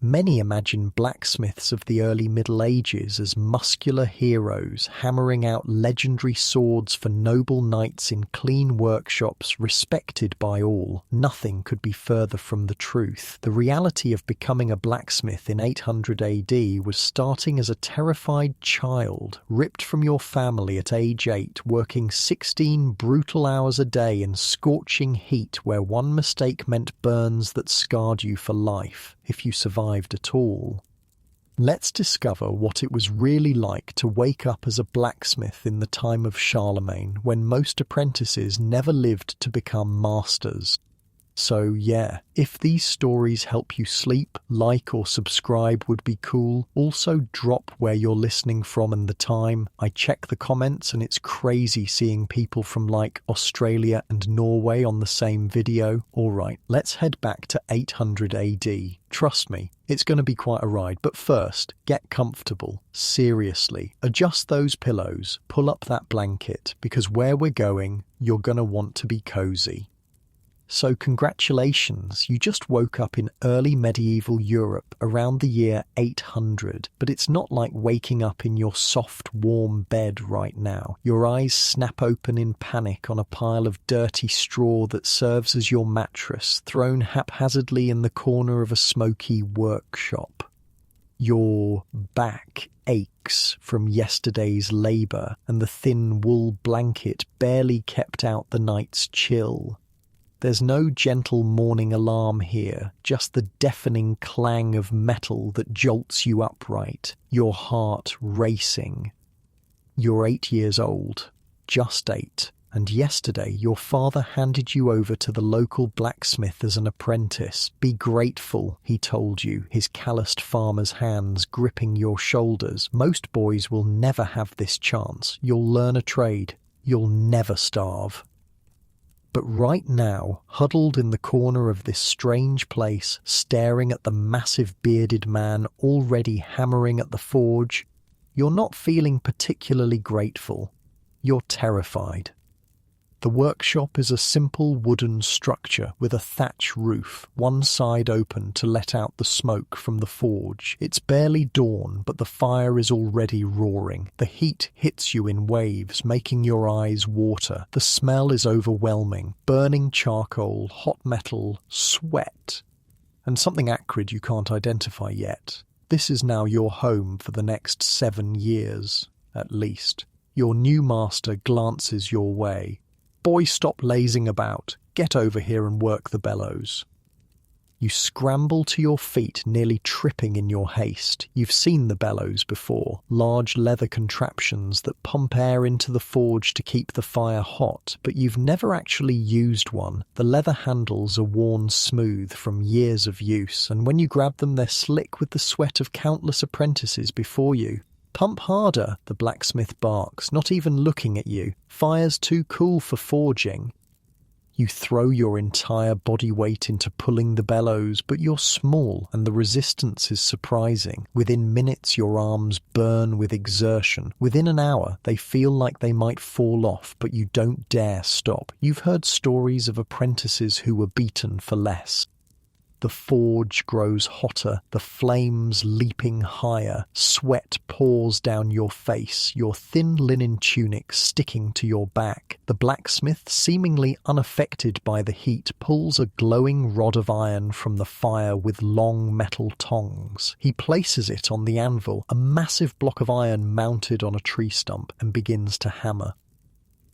Many imagine blacksmiths of the early Middle Ages as muscular heroes hammering out legendary swords for noble knights in clean workshops respected by all. Nothing could be further from the truth. The reality of becoming a blacksmith in 800 AD was starting as a terrified child, ripped from your family at age 8, working 16 brutal hours a day in scorching heat where one mistake meant burns that scarred you for life, if you survived at all. Let's discover what it was really like to wake up as a blacksmith in the time of Charlemagne, when most apprentices never lived to become masters. So yeah, if these stories help you sleep, like or subscribe would be cool. Also drop where you're listening from and the time. I check the comments and it's crazy seeing people from like Australia and Norway on the same video. Alright, let's head back to 800 AD. Trust me, it's going to be quite a ride, but first, get comfortable. Seriously, adjust those pillows, pull up that blanket, because where we're going, you're going to want to be cozy. So congratulations, you just woke up in early medieval Europe around the year 800, but it's not like waking up in your soft, warm bed right now. Your eyes snap open in panic on a pile of dirty straw that serves as your mattress, thrown haphazardly in the corner of a smoky workshop. Your back aches from yesterday's labour, and the thin wool blanket barely kept out the night's chill. There's no gentle morning alarm here, just the deafening clang of metal that jolts you upright, your heart racing. You're 8 years old, just 8, and yesterday your father handed you over to the local blacksmith as an apprentice. Be grateful, he told you, his calloused farmer's hands gripping your shoulders. Most boys will never have this chance. You'll learn a trade. You'll never starve. But right now, huddled in the corner of this strange place, staring at the massive bearded man already hammering at the forge, you're not feeling particularly grateful. You're terrified. The workshop is a simple wooden structure with a thatch roof, one side open to let out the smoke from the forge. It's barely dawn, but the fire is already roaring. The heat hits you in waves, making your eyes water. The smell is overwhelming. Burning charcoal, hot metal, sweat, and something acrid you can't identify yet. This is now your home for the next 7 years, at least. Your new master glances your way. Boy, stop lazing about. Get over here and work the bellows. You scramble to your feet, nearly tripping in your haste. You've seen the bellows before, large leather contraptions that pump air into the forge to keep the fire hot, but you've never actually used one. The leather handles are worn smooth from years of use, and when you grab them, they're slick with the sweat of countless apprentices before you. Pump harder, the blacksmith barks, not even looking at you. Fire's too cool for forging. You throw your entire body weight into pulling the bellows, but you're small and the resistance is surprising. Within minutes your arms burn with exertion. Within an hour they feel like they might fall off, but you don't dare stop. You've heard stories of apprentices who were beaten for less. The forge grows hotter, the flames leaping higher, sweat pours down your face, your thin linen tunic sticking to your back. The blacksmith, seemingly unaffected by the heat, pulls a glowing rod of iron from the fire with long metal tongs. He places it on the anvil, a massive block of iron mounted on a tree stump, and begins to hammer.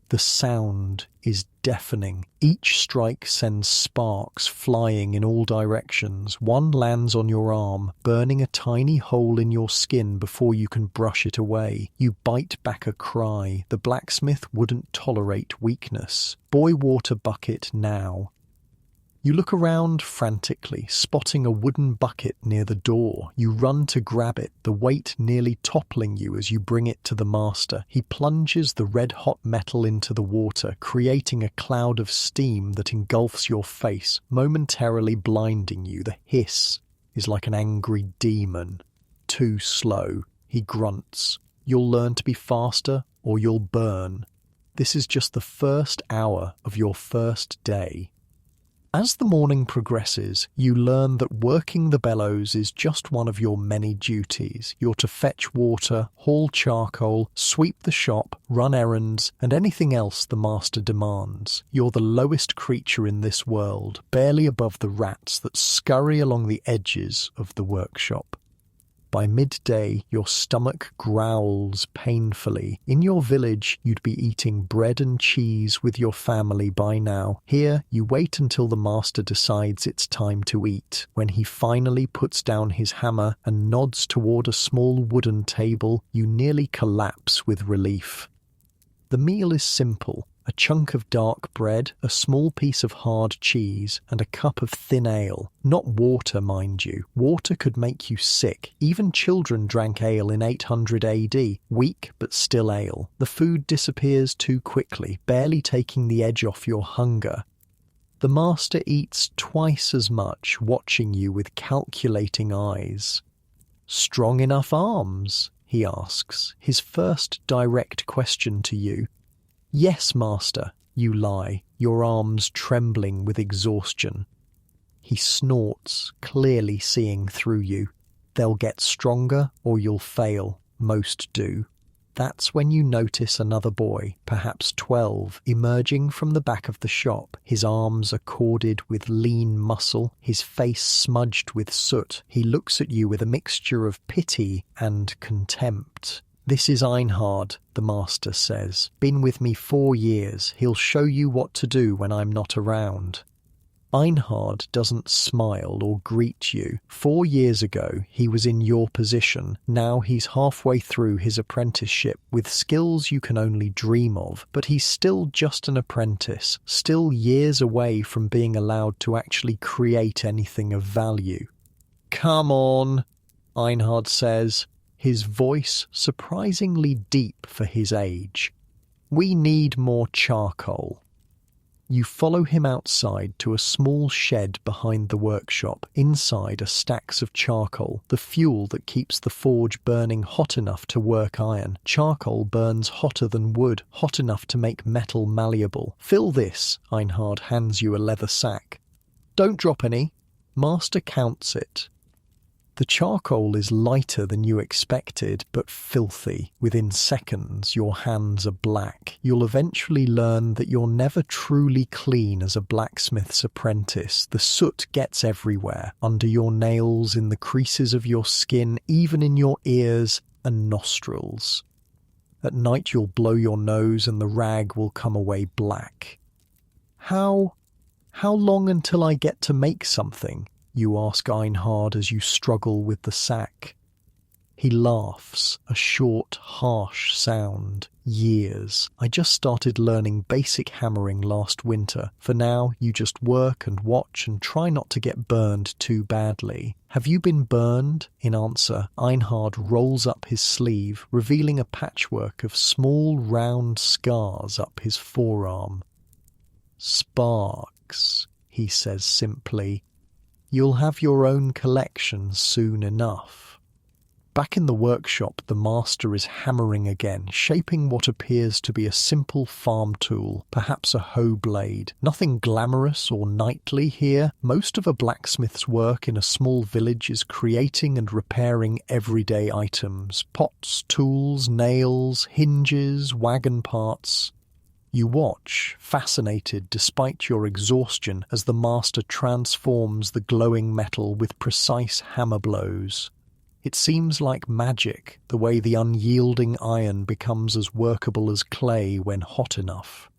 The sound is deafening. Each strike sends sparks flying in all directions. One lands on your arm, burning a tiny hole in your skin before you can brush it away. You bite back a cry. The blacksmith wouldn't tolerate weakness. Boy water bucket now. You look around frantically, spotting a wooden bucket near the door. You run to grab it, the weight nearly toppling you as you bring it to the master. He plunges the red-hot metal into the water, creating a cloud of steam that engulfs your face, momentarily blinding you. The hiss is like an angry demon. Too slow, he grunts. You'll learn to be faster or you'll burn. This is just the first hour of your first day. As the morning progresses, you learn that working the bellows is just one of your many duties. You're to fetch water, haul charcoal, sweep the shop, run errands, and anything else the master demands. You're the lowest creature in this world, barely above the rats that scurry along the edges of the workshop. By midday, your stomach growls painfully. In your village, you'd be eating bread and cheese with your family by now. Here, you wait until the master decides it's time to eat. When he finally puts down his hammer and nods toward a small wooden table, you nearly collapse with relief. The meal is simple. A chunk of dark bread, a small piece of hard cheese, and a cup of thin ale. Not water, mind you. Water could make you sick. Even children drank ale in 800 AD. Weak, but still ale. The food disappears too quickly, barely taking the edge off your hunger. The master eats twice as much, watching you with calculating eyes. "Strong enough arms?" he asks, his first direct question to you. "Yes, master," you lie, your arms trembling with exhaustion. He snorts, clearly seeing through you. "They'll get stronger or you'll fail. Most do." That's when you notice another boy, perhaps 12, emerging from the back of the shop. His arms are corded with lean muscle, his face smudged with soot. He looks at you with a mixture of pity and contempt. "This is Einhard," the master says. "Been with me 4 years. He'll show you what to do when I'm not around." Einhard doesn't smile or greet you. 4 years ago, he was in your position. Now he's halfway through his apprenticeship with skills you can only dream of. But he's still just an apprentice, still years away from being allowed to actually create anything of value. "Come on," Einhard says, his voice surprisingly deep for his age. "We need more charcoal." You follow him outside to a small shed behind the workshop. Inside are stacks of charcoal, the fuel that keeps the forge burning hot enough to work iron. Charcoal burns hotter than wood, hot enough to make metal malleable. "Fill this," Einhard hands you a leather sack. "Don't drop any." Master counts it. The charcoal is lighter than you expected, but filthy. Within seconds, your hands are black. You'll eventually learn that you're never truly clean as a blacksmith's apprentice. The soot gets everywhere, under your nails, in the creases of your skin, even in your ears and nostrils. At night, you'll blow your nose and the rag will come away black. How long until I get to make something?" you ask Einhard as you struggle with the sack. He laughs, a short, harsh sound. "Years. I just started learning basic hammering last winter. For now, you just work and watch and try not to get burned too badly." "Have you been burned?" In answer, Einhard rolls up his sleeve, revealing a patchwork of small, round scars up his forearm. "Sparks," he says simply. "You'll have your own collection soon enough." Back in the workshop, the master is hammering again, shaping what appears to be a simple farm tool, perhaps a hoe blade. Nothing glamorous or knightly here. Most of a blacksmith's work in a small village is creating and repairing everyday items. Pots, tools, nails, hinges, wagon parts. You watch, fascinated despite your exhaustion, as the master transforms the glowing metal with precise hammer blows. It seems like magic, the way the unyielding iron becomes as workable as clay when hot enough.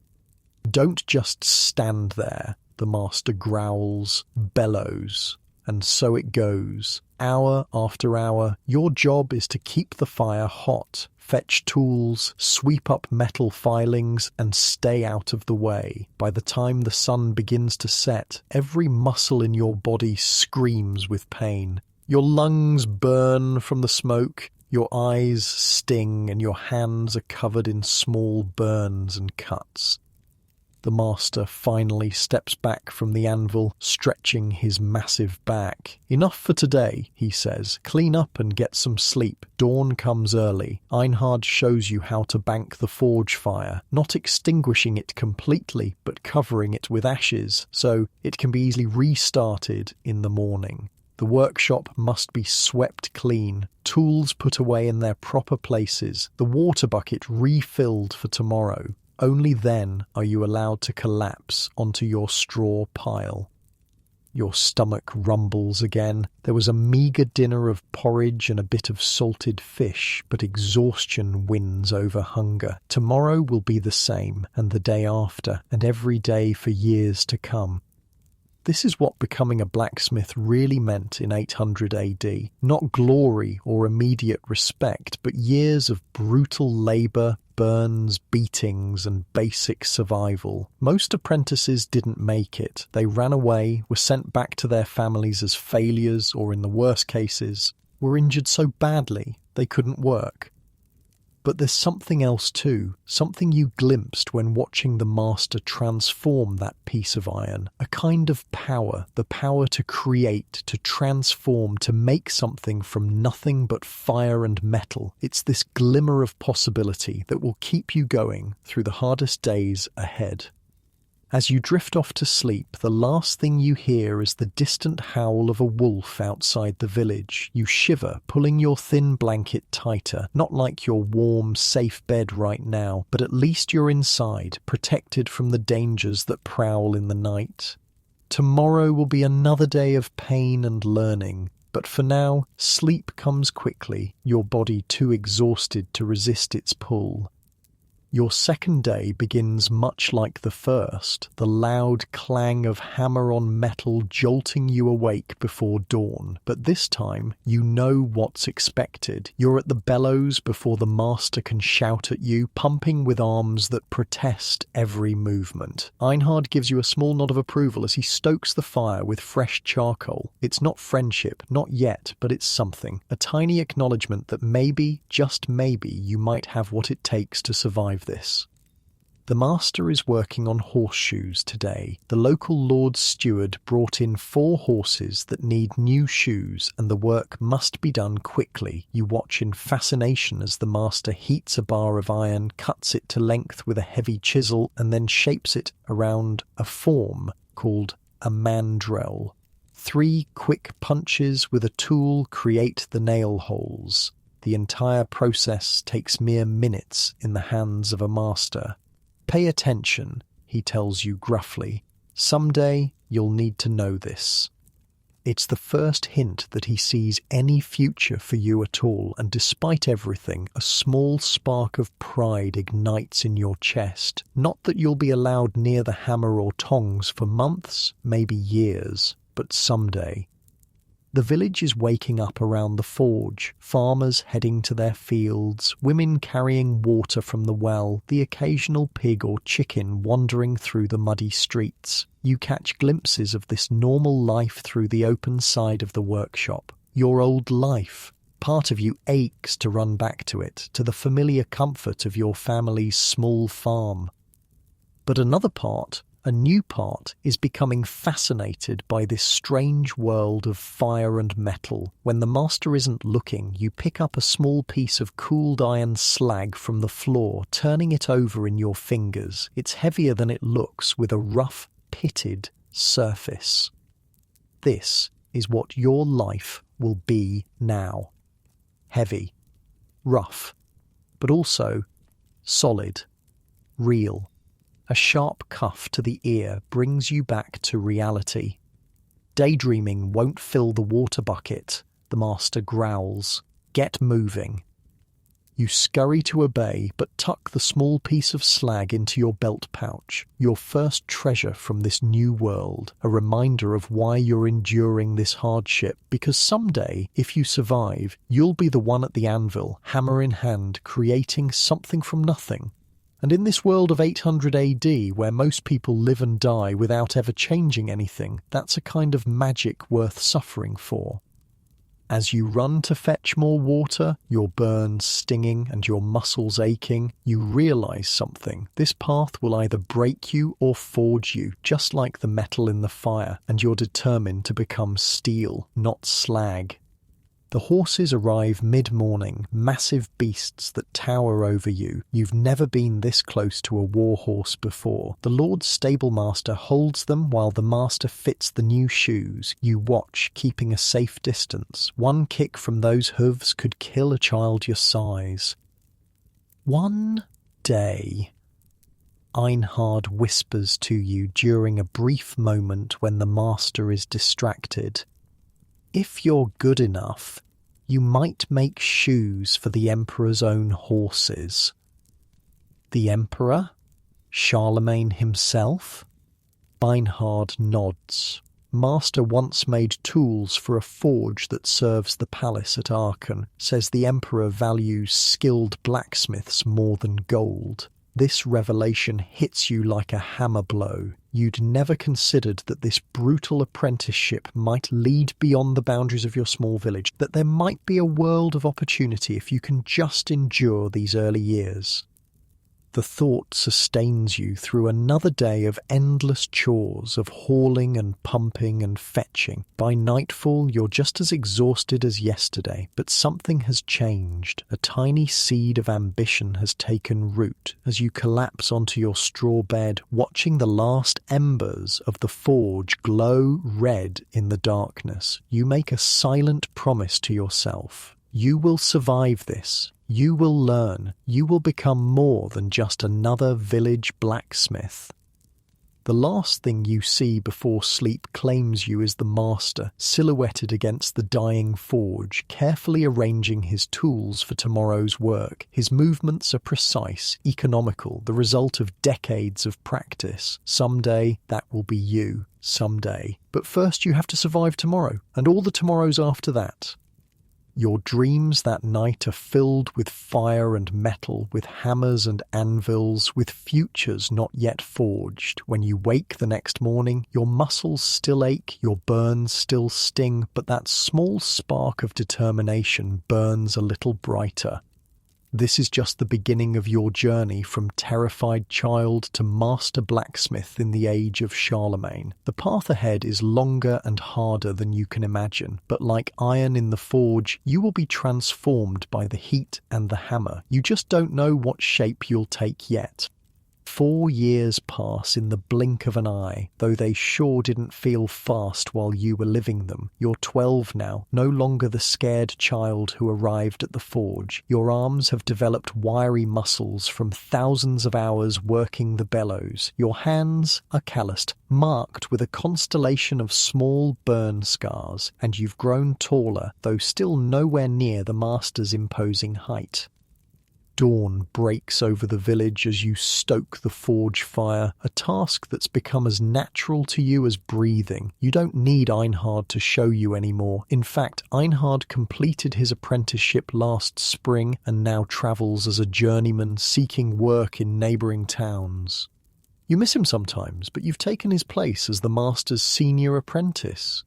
"Don't just stand there," the master growls, bellows. And so it goes. Hour after hour, your job is to keep the fire hot, fetch tools, sweep up metal filings, and stay out of the way. By the time the sun begins to set, every muscle in your body screams with pain. Your lungs burn from the smoke, your eyes sting, and your hands are covered in small burns and cuts. The master finally steps back from the anvil, stretching his massive back. "Enough for today," he says. "Clean up and get some sleep. Dawn comes early. Einhard shows you how to bank the forge fire, not extinguishing it completely, but covering it with ashes, so it can be easily restarted in the morning. The workshop must be swept clean, tools put away in their proper places, the water bucket refilled for tomorrow. Only then are you allowed to collapse onto your straw pile." Your stomach rumbles again. There was a meagre dinner of porridge and a bit of salted fish, but exhaustion wins over hunger. Tomorrow will be the same, and the day after, and every day for years to come. This is what becoming a blacksmith really meant in 800 AD. Not glory or immediate respect, but years of brutal labour, burns, beatings, and basic survival. Most apprentices didn't make it. They ran away, were sent back to their families as failures, or in the worst cases, were injured so badly they couldn't work. But there's something else too, something you glimpsed when watching the master transform that piece of iron. A kind of power, the power to create, to transform, to make something from nothing but fire and metal. It's this glimmer of possibility that will keep you going through the hardest days ahead. As you drift off to sleep, the last thing you hear is the distant howl of a wolf outside the village. You shiver, pulling your thin blanket tighter, not like your warm, safe bed right now, but at least you're inside, protected from the dangers that prowl in the night. Tomorrow will be another day of pain and learning, but for now, sleep comes quickly, your body too exhausted to resist its pull. Your second day begins much like the first, the loud clang of hammer on metal jolting you awake before dawn. But this time, you know what's expected. You're at the bellows before the master can shout at you, pumping with arms that protest every movement. Einhard gives you a small nod of approval as he stokes the fire with fresh charcoal. It's not friendship, not yet, but it's something. A tiny acknowledgement that maybe, just maybe, you might have what it takes to survive this. The master is working on horseshoes today. The local Lord Steward brought in 4 horses that need new shoes, and the work must be done quickly. You watch in fascination as the master heats a bar of iron, cuts it to length with a heavy chisel, and then shapes it around a form called a mandrel. 3 quick punches with a tool create the nail holes. The entire process takes mere minutes in the hands of a master. "Pay attention," he tells you gruffly. "Someday you'll need to know this." It's the first hint that he sees any future for you at all, and despite everything, a small spark of pride ignites in your chest. Not that you'll be allowed near the hammer or tongs for months, maybe years, but someday. The village is waking up around the forge, farmers heading to their fields, women carrying water from the well, the occasional pig or chicken wandering through the muddy streets. You catch glimpses of this normal life through the open side of the workshop. Your old life. Part of you aches to run back to it, to the familiar comfort of your family's small farm. But another part, a new part, is becoming fascinated by this strange world of fire and metal. When the master isn't looking, you pick up a small piece of cooled iron slag from the floor, turning it over in your fingers. It's heavier than it looks, with a rough, pitted surface. This is what your life will be now. Heavy, rough, but also solid, real. A sharp cuff to the ear brings you back to reality. Daydreaming won't fill the water bucket, the master growls. Get moving. You scurry to obey, but tuck the small piece of slag into your belt pouch, your first treasure from this new world, a reminder of why you're enduring this hardship, because someday, if you survive, you'll be the one at the anvil, hammer in hand, creating something from nothing. And in this world of 800 AD, where most people live and die without ever changing anything, that's a kind of magic worth suffering for. As you run to fetch more water, your burns stinging and your muscles aching, you realize something. This path will either break you or forge you, just like the metal in the fire, and you're determined to become steel, not slag. The horses arrive mid-morning, massive beasts that tower over you. You've never been this close to a war horse before. The Lord's stablemaster holds them while the master fits the new shoes. You watch, keeping a safe distance. One kick from those hooves could kill a child your size. One day, Einhard whispers to you during a brief moment when the master is distracted. If you're good enough, you might make shoes for the Emperor's own horses. The Emperor? Charlemagne himself? Einhard nods. Master once made tools for a forge that serves the palace at Aachen. Says the Emperor values skilled blacksmiths more than gold. This revelation hits you like a hammer blow. You'd never considered that this brutal apprenticeship might lead beyond the boundaries of your small village, that there might be a world of opportunity if you can just endure these early years. The thought sustains you through another day of endless chores, of hauling and pumping and fetching. By nightfall, you're just as exhausted as yesterday, but something has changed. A tiny seed of ambition has taken root as you collapse onto your straw bed, watching the last embers of the forge glow red in the darkness. You make a silent promise to yourself. You will survive this. You will learn. You will become more than just another village blacksmith. The last thing you see before sleep claims you as the master, silhouetted against the dying forge, carefully arranging his tools for tomorrow's work. His movements are precise, economical, the result of decades of practice. Someday, that will be you. Someday. But first you have to survive tomorrow, and all the tomorrows after that. Your dreams that night are filled with fire and metal, with hammers and anvils, with futures not yet forged. When you wake the next morning, your muscles still ache, your burns still sting, but that small spark of determination burns a little brighter. This is just the beginning of your journey from terrified child to master blacksmith in the age of Charlemagne. The path ahead is longer and harder than you can imagine, but like iron in the forge, you will be transformed by the heat and the hammer. You just don't know what shape you'll take yet. 4 years pass in the blink of an eye, though they sure didn't feel fast while you were living them. You're 12 now, no longer the scared child who arrived at the forge. Your arms have developed wiry muscles from thousands of hours working the bellows. Your hands are calloused, marked with a constellation of small burn scars, and you've grown taller, though still nowhere near the master's imposing height. Dawn breaks over the village as you stoke the forge fire, a task that's become as natural to you as breathing. You don't need Einhard to show you anymore. In fact, Einhard completed his apprenticeship last spring and now travels as a journeyman seeking work in neighbouring towns. You miss him sometimes, but you've taken his place as the master's senior apprentice.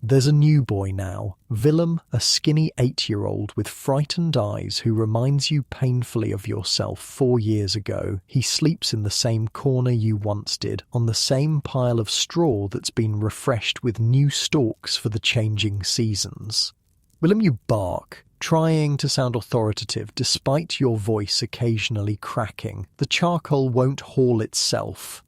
There's a new boy now, Willem, a skinny 8-year-old with frightened eyes who reminds you painfully of yourself 4 years ago. He sleeps in the same corner you once did, on the same pile of straw that's been refreshed with new stalks for the changing seasons. Willem, you bark, trying to sound authoritative despite your voice occasionally cracking. The charcoal won't haul itself.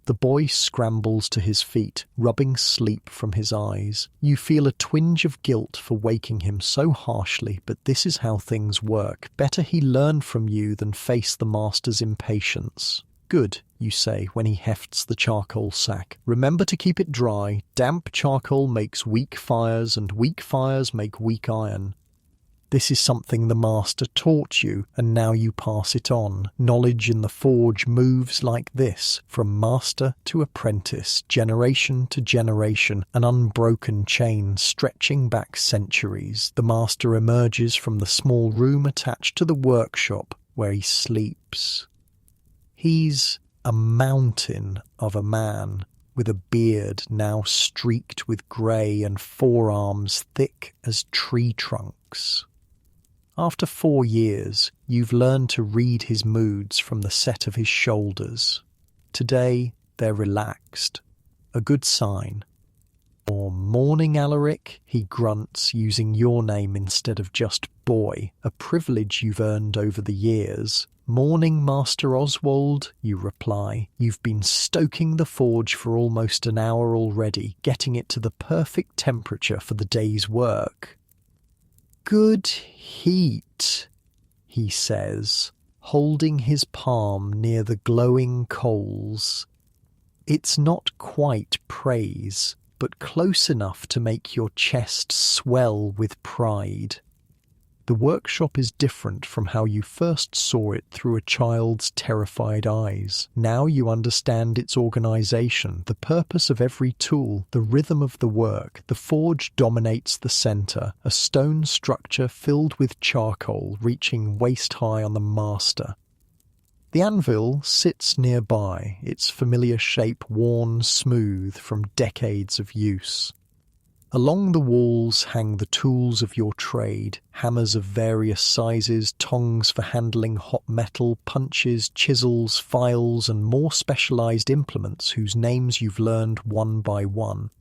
The boy scrambles to his feet, rubbing sleep from his eyes. You feel a twinge of guilt for waking him so harshly, but this is how things work. Better he learn from you than face the master's impatience. Good, you say when he hefts the charcoal sack. Remember to keep it dry. Damp charcoal makes weak fires, and weak fires make weak iron. This is something the master taught you, and now you pass it on. Knowledge in the forge moves like this, from master to apprentice, generation to generation, an unbroken chain stretching back centuries. The master emerges from the small room attached to the workshop where he sleeps. He's a mountain of a man. with a beard now streaked with grey and forearms thick as tree trunks. After 4 years, you've learned to read his moods from the set of his shoulders. Today, they're relaxed. A good sign. Or morning, Alaric, he grunts, using your name instead of just boy, a privilege you've earned over the years. Morning, Master Oswald, you reply. You've been stoking the forge for almost an hour already, getting it to the perfect temperature for the day's work. Good heat, he says, holding his palm near the glowing coals. It's not quite praise, but close enough to make your chest swell with pride. The workshop is different from how you first saw it through a child's terrified eyes. Now you understand its organisation, the purpose of every tool, the rhythm of the work. The forge dominates the centre, a stone structure filled with charcoal reaching waist-high on the master. The anvil sits nearby, its familiar shape worn smooth from decades of use. Along the walls hang the tools of your trade, hammers of various sizes, tongs for handling hot metal, punches, chisels, files, and more specialised implements whose names you've learned one by one.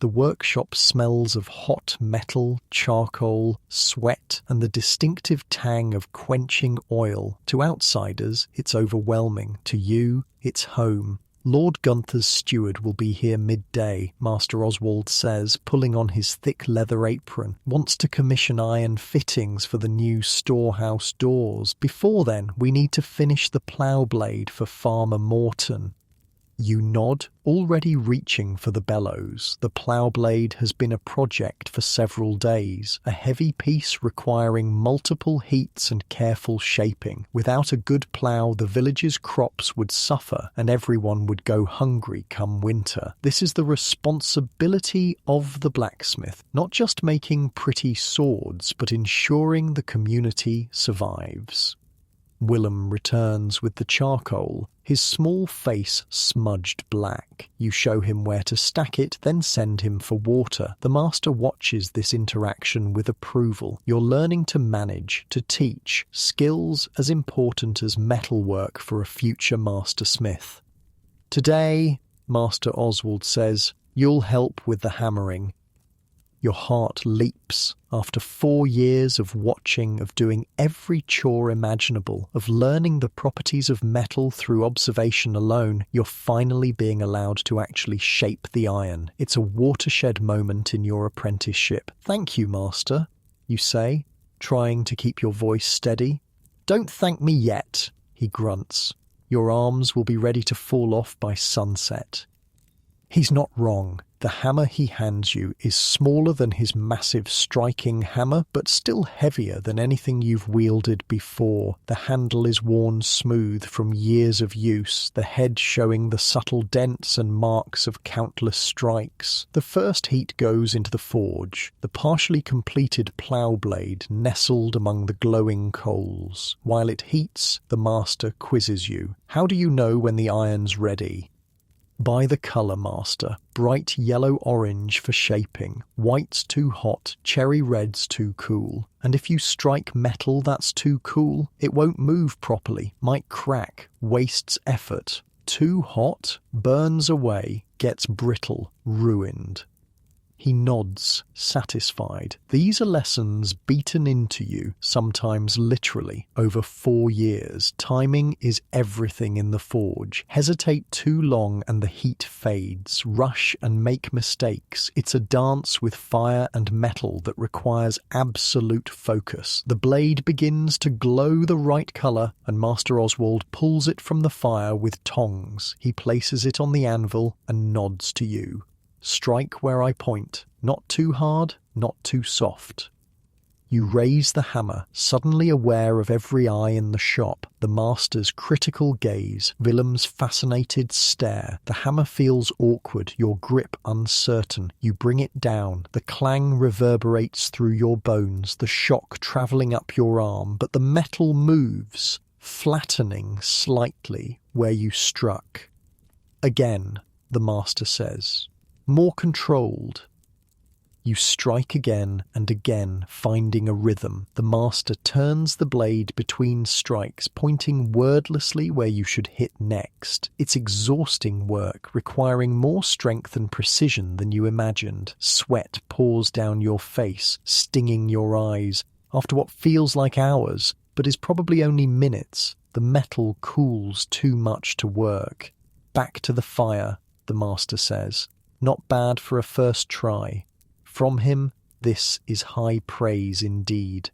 The workshop smells of hot metal, charcoal, sweat, and the distinctive tang of quenching oil. To outsiders, it's overwhelming. To you, it's home. Lord Gunther's steward will be here midday, Master Oswald says, pulling on his thick leather apron. Wants to commission iron fittings for the new storehouse doors. Before then, we need to finish the plough blade for Farmer Morton. You nod, already reaching for the bellows. The plough blade has been a project for several days, a heavy piece requiring multiple heats and careful shaping. Without a good plough, the village's crops would suffer and everyone would go hungry come winter. This is the responsibility of the blacksmith, not just making pretty swords, but ensuring the community survives. Willem returns with the charcoal, his small face smudged black. You show him where to stack it, then send him for water. The master watches this interaction with approval. You're learning to manage, to teach, skills as important as metalwork for a future master smith. Today, Master Oswald says, you'll help with the hammering. Your heart leaps. After 4 years of watching, of doing every chore imaginable, of learning the properties of metal through observation alone, you're finally being allowed to actually shape the iron. It's a watershed moment in your apprenticeship. Thank you, Master, you say, trying to keep your voice steady. Don't thank me yet, he grunts. Your arms will be ready to fall off by sunset. He's not wrong. The hammer he hands you is smaller than his massive striking hammer, but still heavier than anything you've wielded before. The handle is worn smooth from years of use, the head showing the subtle dents and marks of countless strikes. The first heat goes into the forge, the partially completed plough blade nestled among the glowing coals. While it heats, the master quizzes you. How do you know when the iron's ready? By the colour, Master. Bright yellow-orange for shaping. White's too hot, cherry red's too cool. And if you strike metal that's too cool, it won't move properly, might crack, wastes effort. Too hot, burns away, gets brittle, ruined. He nods, satisfied. These are lessons beaten into you, sometimes literally, over 4 years. Timing is everything in the forge. Hesitate too long and the heat fades. Rush and make mistakes. It's a dance with fire and metal that requires absolute focus. The blade begins to glow the right colour, and Master Oswald pulls it from the fire with tongs. He places it on the anvil and nods to you. Strike where I point, not too hard, not too soft. You raise the hammer, suddenly aware of every eye in the shop, the master's critical gaze, Willem's fascinated stare. The hammer feels awkward, your grip uncertain. You bring it down, the clang reverberates through your bones, the shock travelling up your arm, but the metal moves, flattening slightly where you struck. Again. the master says. More controlled. You strike again and again, finding a rhythm. The master turns the blade between strikes, pointing wordlessly where you should hit next. It's exhausting work, requiring more strength and precision than you imagined. Sweat pours down your face, stinging your eyes. After what feels like hours, but is probably only minutes, the metal cools too much to work. Back to the fire, the master says. Not bad for a first try. From him, this is high praise indeed.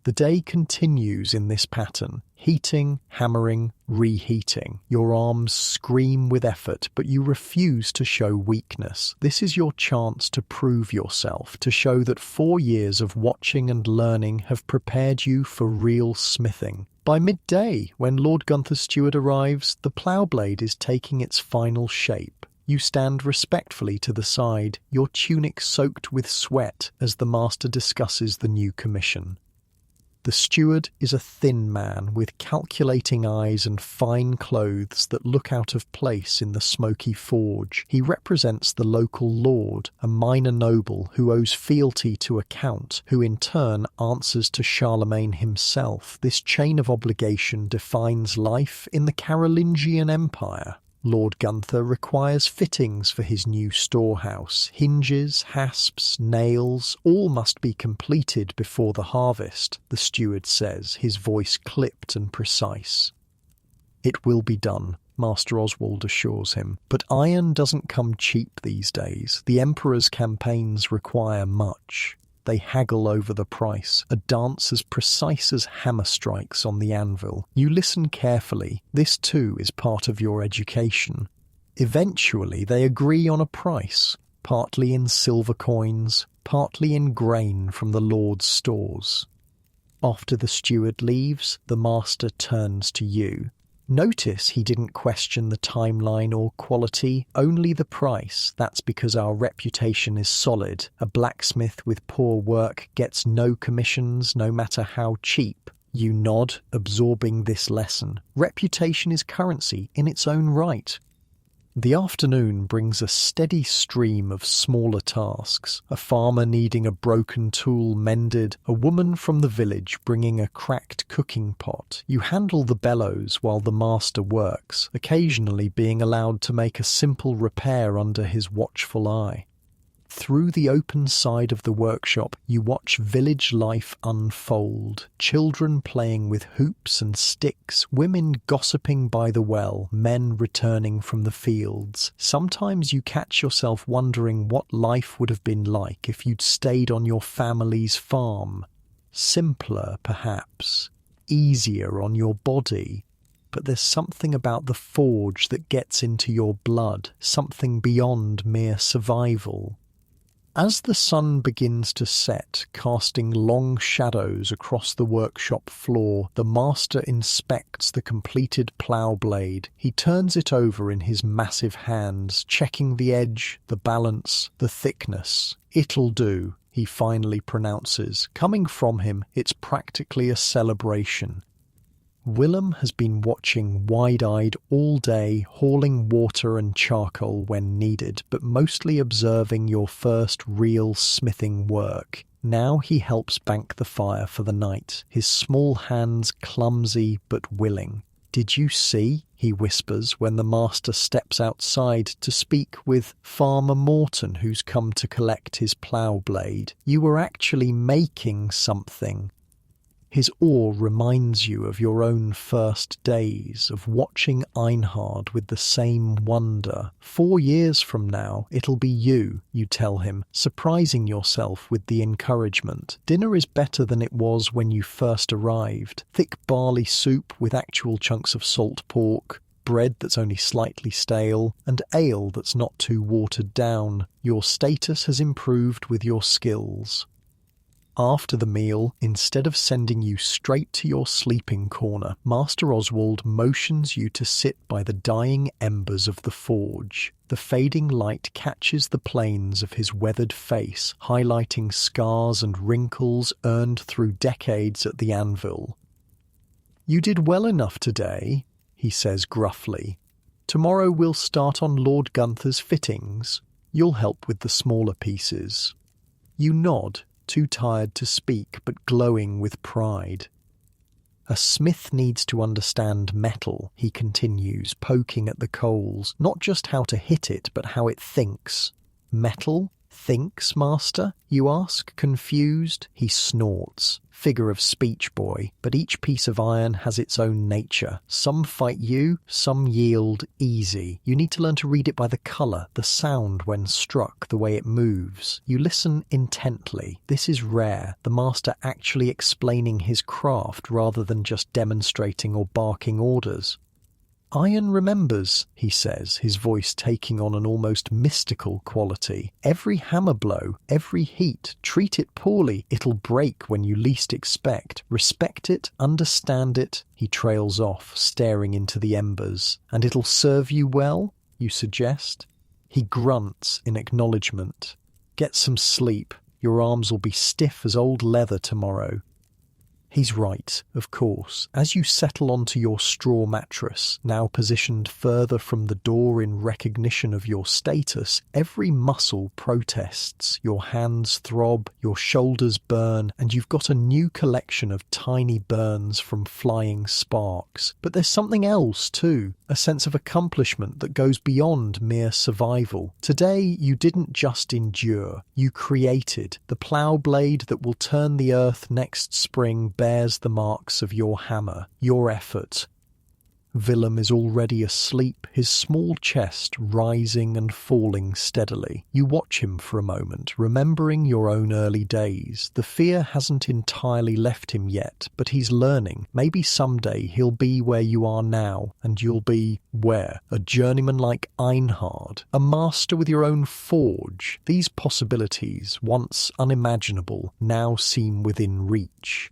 The day continues in this pattern, heating, hammering, reheating. Your arms scream with effort, but you refuse to show weakness. This is your chance to prove yourself, to show that 4 years of watching and learning have prepared you for real smithing. By midday, when Lord Gunther's steward arrives, the plough blade is taking its final shape. You stand respectfully to the side, your tunic soaked with sweat as the master discusses the new commission. The steward is a thin man with calculating eyes and fine clothes that look out of place in the smoky forge. He represents the local lord, a minor noble who owes fealty to a count, who in turn answers to Charlemagne himself. This chain of obligation defines life in the Carolingian Empire. Lord Gunther requires fittings for his new storehouse. Hinges, hasps, nails, all must be completed before the harvest, the steward says, his voice clipped and precise. It will be done, Master Oswald assures him, but iron doesn't come cheap these days. The Emperor's campaigns require much. They haggle over the price, a dance as precise as hammer strikes on the anvil. You listen carefully. This too is part of your education. Eventually they agree on a price, partly in silver coins, partly in grain from the Lord's stores. After the steward leaves, the master turns to you. Notice he didn't question the timeline or quality, only the price. That's because our reputation is solid. A blacksmith with poor work gets no commissions, no matter how cheap. You nod, absorbing this lesson. Reputation is currency in its own right. The afternoon brings a steady stream of smaller tasks. A farmer needing a broken tool mended, a woman from the village bringing a cracked cooking pot. You handle the bellows while the master works, occasionally being allowed to make a simple repair under his watchful eye. Through the open side of the workshop, you watch village life unfold. Children playing with hoops and sticks, women gossiping by the well, men returning from the fields. Sometimes you catch yourself wondering what life would have been like if you'd stayed on your family's farm. Simpler, perhaps. Easier on your body. But there's something about the forge that gets into your blood, something beyond mere survival. As the sun begins to set, casting long shadows across the workshop floor, the master inspects the completed plough blade. He turns it over in his massive hands, checking the edge, the balance, the thickness. "It'll do," he finally pronounces. Coming from him, it's practically a celebration. Willem has been watching wide-eyed all day, hauling water and charcoal when needed, but mostly observing your first real smithing work. Now he helps bank the fire for the night, his small hands clumsy but willing. "Did you see?" he whispers when the master steps outside to speak with Farmer Morton, who's come to collect his plough blade. "You were actually making something." His awe reminds you of your own first days, of watching Einhard with the same wonder. 4 years from now, it'll be you, you tell him, surprising yourself with the encouragement. Dinner is better than it was when you first arrived. Thick barley soup with actual chunks of salt pork, bread that's only slightly stale, and ale that's not too watered down. Your status has improved with your skills. After the meal, instead of sending you straight to your sleeping corner, Master Oswald motions you to sit by the dying embers of the forge. The fading light catches the planes of his weathered face, highlighting scars and wrinkles earned through decades at the anvil. "You did well enough today," he says gruffly. Tomorrow we'll start on Lord Gunther's fittings. You'll help with the smaller pieces." You nod, too tired to speak but glowing with pride. "A smith needs to understand metal," he continues, poking at the coals, "not just how to hit it, but how it thinks." "Metal thinks, master?" you ask, confused. He snorts. Figure of speech, boy, but each piece of iron has its own nature. Some fight you, some yield easy. You need to learn to read it by the colour, the sound when struck, the way it moves. You listen intently. This is rare, the master actually explaining his craft rather than just demonstrating or barking orders. "Iron remembers," he says, his voice taking on an almost mystical quality. "Every hammer blow, every heat, treat it poorly, it'll break when you least expect. Respect it, understand it," he trails off, staring into the embers. "And it'll serve you well, you suggest?" He grunts in acknowledgement. "Get some sleep. Your arms'll be stiff as old leather tomorrow." He's right, of course. As you settle onto your straw mattress, now positioned further from the door in recognition of your status, every muscle protests, your hands throb, your shoulders burn, and you've got a new collection of tiny burns from flying sparks. But there's something else too, a sense of accomplishment that goes beyond mere survival. Today you didn't just endure, you created. The plough blade that will turn the earth next spring bears the marks of your hammer, your effort. Willem is already asleep, his small chest rising and falling steadily. You watch him for a moment, remembering your own early days. The fear hasn't entirely left him yet, but he's learning. Maybe someday he'll be where you are now, and you'll be, where? A journeyman like Einhard? A master with your own forge? These possibilities, once unimaginable, now seem within reach.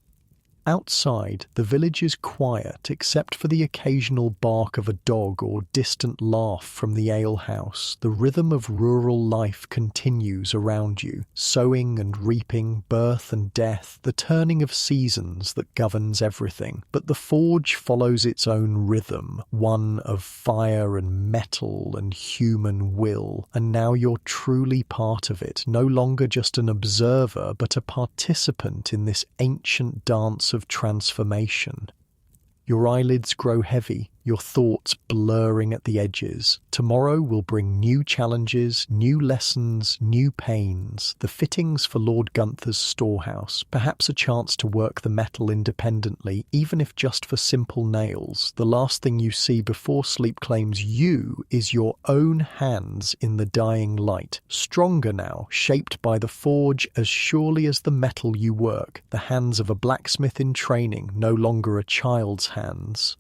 Outside, the village is quiet except for the occasional bark of a dog or distant laugh from the alehouse. The rhythm of rural life continues around you. Sowing and reaping, birth and death, the turning of seasons that governs everything. But the forge follows its own rhythm, one of fire and metal and human will. And now you're truly part of it, no longer just an observer, but a participant in this ancient dance of transformation. Your eyelids grow heavy, your thoughts blurring at the edges. Tomorrow will bring new challenges, new lessons, new pains. The fittings for Lord Gunther's storehouse, perhaps a chance to work the metal independently, even if just for simple nails. The last thing you see before sleep claims you is your own hands in the dying light. Stronger now, shaped by the forge as surely as the metal you work. The hands of a blacksmith in training, no longer a child's hands.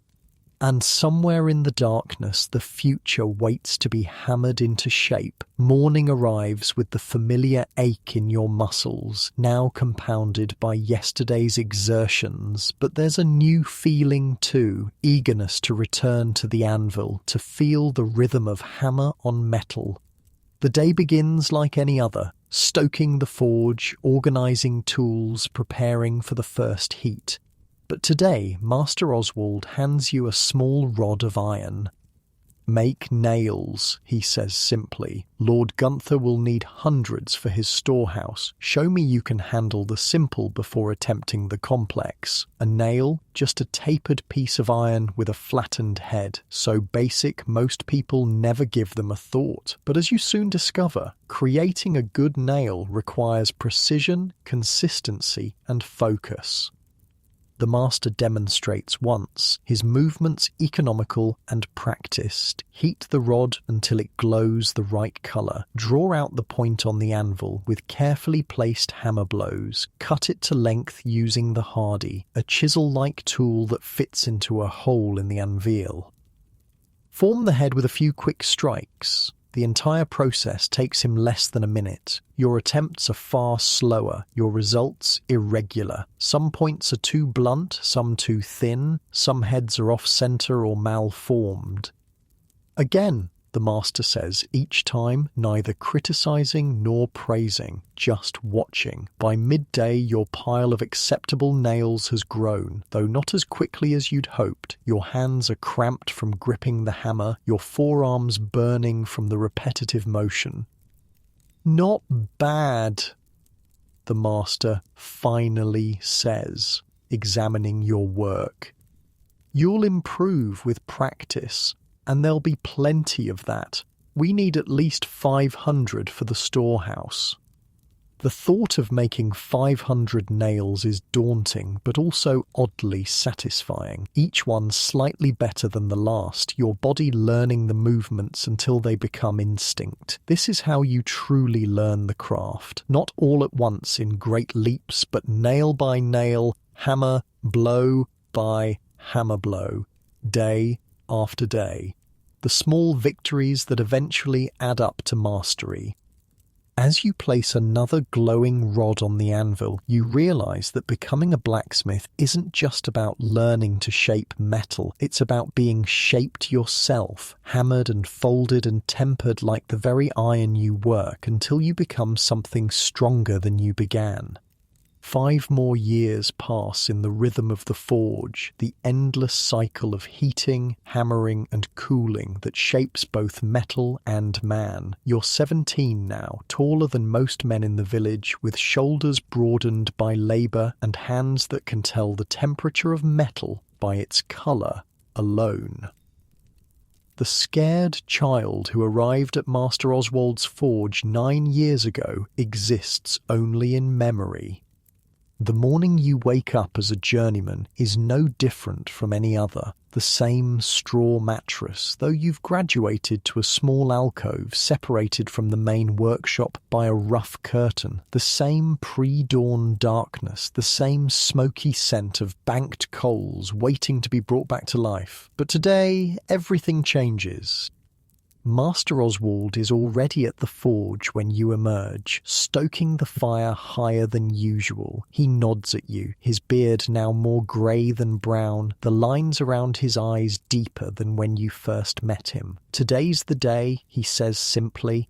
And somewhere in the darkness, the future waits to be hammered into shape. Morning arrives with the familiar ache in your muscles, now compounded by yesterday's exertions. But there's a new feeling too, eagerness to return to the anvil, to feel the rhythm of hammer on metal. The day begins like any other, stoking the forge, organising tools, preparing for the first heat. But today, Master Oswald hands you a small rod of iron. "Make nails," he says simply. "Lord Gunther will need hundreds for his storehouse. Show me you can handle the simple before attempting the complex." A nail, just a tapered piece of iron with a flattened head. So basic, most people never give them a thought. But as you soon discover, creating a good nail requires precision, consistency, and focus. The master demonstrates once, his movements economical and practiced. Heat the rod until it glows the right colour. Draw out the point on the anvil with carefully placed hammer blows. Cut it to length using the hardy, a chisel-like tool that fits into a hole in the anvil. Form the head with a few quick strikes. The entire process takes him less than a minute. Your attempts are far slower, your results irregular. Some points are too blunt, some too thin, some heads are off-centre or malformed. Again, the master says, each time neither criticizing nor praising, just watching. By midday, your pile of acceptable nails has grown, though not as quickly as you'd hoped. Your hands are cramped from gripping the hammer, your forearms burning from the repetitive motion. Not bad, the master finally says, examining your work. You'll improve with practice, and there'll be plenty of that. We need at least 500 for the storehouse. The thought of making 500 nails is daunting, but also oddly satisfying. Each one slightly better than the last, your body learning the movements until they become instinct. This is how you truly learn the craft. Not all at once in great leaps, but nail by nail, hammer blow by hammer blow, day after day. The small victories that eventually add up to mastery. As you place another glowing rod on the anvil, you realize that becoming a blacksmith isn't just about learning to shape metal. It's about being shaped yourself, hammered and folded and tempered like the very iron you work until you become something stronger than you began. 5 more years pass in the rhythm of the forge, the endless cycle of heating, hammering, and cooling that shapes both metal and man. You're 17 now, taller than most men in the village, with shoulders broadened by labor and hands that can tell the temperature of metal by its color alone. The scared child who arrived at Master Oswald's forge 9 years ago exists only in memory. The morning you wake up as a journeyman is no different from any other. The same straw mattress, though you've graduated to a small alcove separated from the main workshop by a rough curtain. The same pre-dawn darkness, the same smoky scent of banked coals waiting to be brought back to life. But today, everything changes. Master Oswald is already at the forge when you emerge, stoking the fire higher than usual. He nods at you, his beard now more grey than brown, the lines around his eyes deeper than when you first met him. Today's the day, he says simply.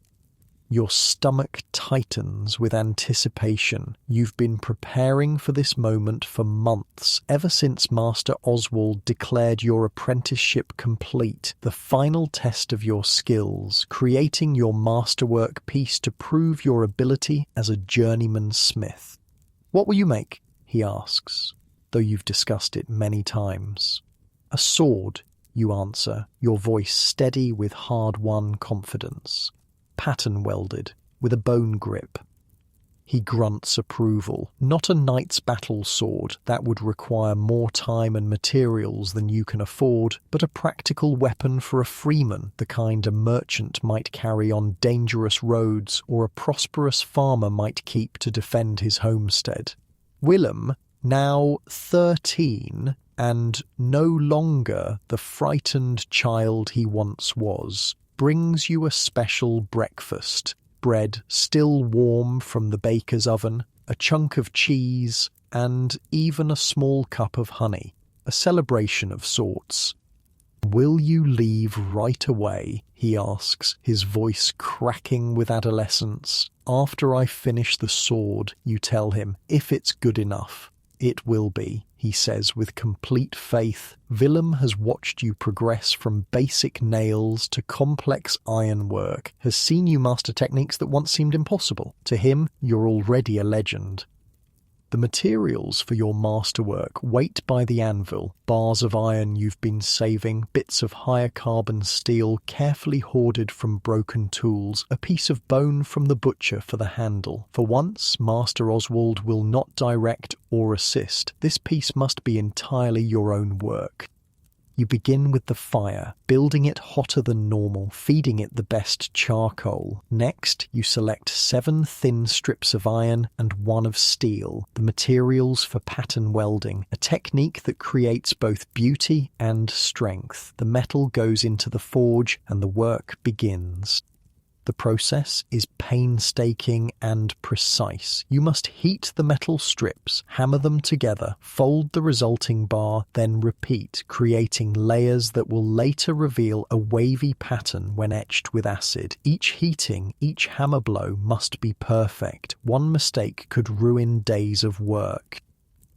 Your stomach tightens with anticipation. You've been preparing for this moment for months, ever since Master Oswald declared your apprenticeship complete, the final test of your skills, creating your masterwork piece to prove your ability as a journeyman smith. What will you make? He asks, though you've discussed it many times. A sword, you answer, your voice steady with hard-won confidence. Pattern welded, with a bone grip. He grunts approval. Not a knight's battle sword, that would require more time and materials than you can afford, but a practical weapon for a freeman, the kind a merchant might carry on dangerous roads or a prosperous farmer might keep to defend his homestead. Willem, now 13, and no longer the frightened child he once was, brings you a special breakfast. Bread still warm from the baker's oven, a chunk of cheese, and even a small cup of honey. A celebration of sorts. Will you leave right away? He asks, his voice cracking with adolescence. After I finish the sword, you tell him, if it's good enough. It will be, he says with complete faith. Willem has watched you progress from basic nails to complex ironwork, has seen you master techniques that once seemed impossible. To him, you're already a legend. The materials for your masterwork wait by the anvil, bars of iron you've been saving, bits of higher carbon steel carefully hoarded from broken tools, a piece of bone from the butcher for the handle. For once, Master Oswald will not direct or assist. This piece must be entirely your own work. You begin with the fire, building it hotter than normal, feeding it the best charcoal. Next, you select 7 thin strips of iron and 1 of steel, the materials for pattern welding, a technique that creates both beauty and strength. The metal goes into the forge and the work begins. The process is painstaking and precise. You must heat the metal strips, hammer them together, fold the resulting bar, then repeat, creating layers that will later reveal a wavy pattern when etched with acid. Each heating, each hammer blow must be perfect. One mistake could ruin days of work.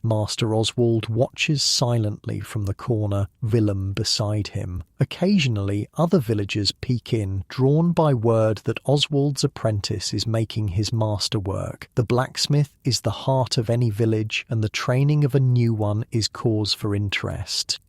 Master Oswald watches silently from the corner, Willem beside him. Occasionally, other villagers peek in, drawn by word that Oswald's apprentice is making his masterwork. The blacksmith is the heart of any village, and the training of a new one is cause for interest.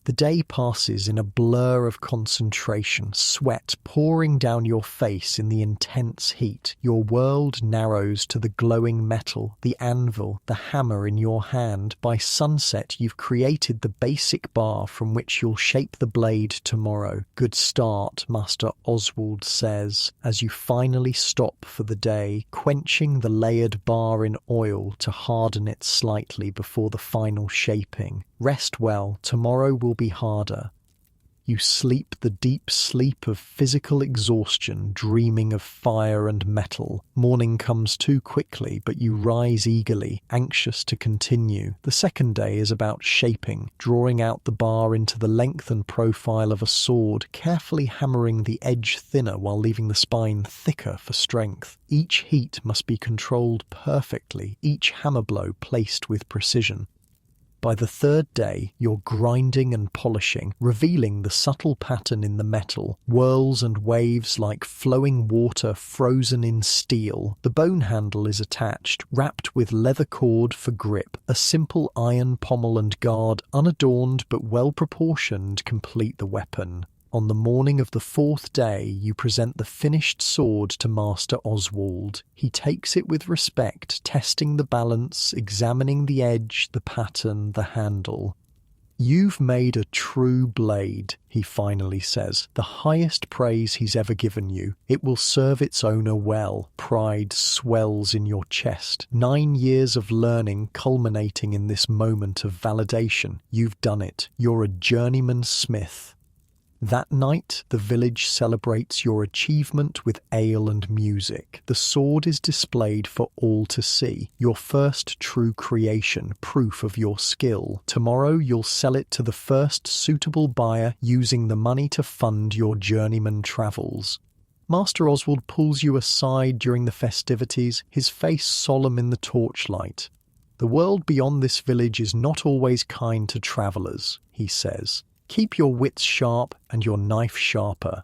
The day passes in a blur of concentration, sweat pouring down your face in the intense heat. Your world narrows to the glowing metal, the anvil, the hammer in your hand. By sunset, you've created the basic bar from which you'll shape the blade tomorrow. Good start, Master Oswald says, as you finally stop for the day, quenching the layered bar in oil to harden it slightly before the final shaping. Rest well, tomorrow will be harder. You sleep the deep sleep of physical exhaustion, dreaming of fire and metal. Morning comes too quickly, but you rise eagerly, anxious to continue. The second day is about shaping, drawing out the bar into the length and profile of a sword, carefully hammering the edge thinner while leaving the spine thicker for strength. Each heat must be controlled perfectly, each hammer blow placed with precision. By the third day, you're grinding and polishing, revealing the subtle pattern in the metal, whirls and waves like flowing water frozen in steel. The bone handle is attached, wrapped with leather cord for grip. A simple iron pommel and guard, unadorned but well-proportioned, complete the weapon. On the morning of the fourth day, you present the finished sword to Master Oswald. He takes it with respect, testing the balance, examining the edge, the pattern, the handle. "You've made a true blade," he finally says, the highest praise he's ever given you. "It will serve its owner well." Pride swells in your chest. 9 years of learning culminating in this moment of validation. You've done it. You're a journeyman smith. That night, the village celebrates your achievement with ale and music. The sword is displayed for all to see, your first true creation, proof of your skill. Tomorrow, you'll sell it to the first suitable buyer, using the money to fund your journeyman travels. Master Oswald pulls you aside during the festivities, his face solemn in the torchlight. "The world beyond this village is not always kind to travellers," he says. "Keep your wits sharp and your knife sharper."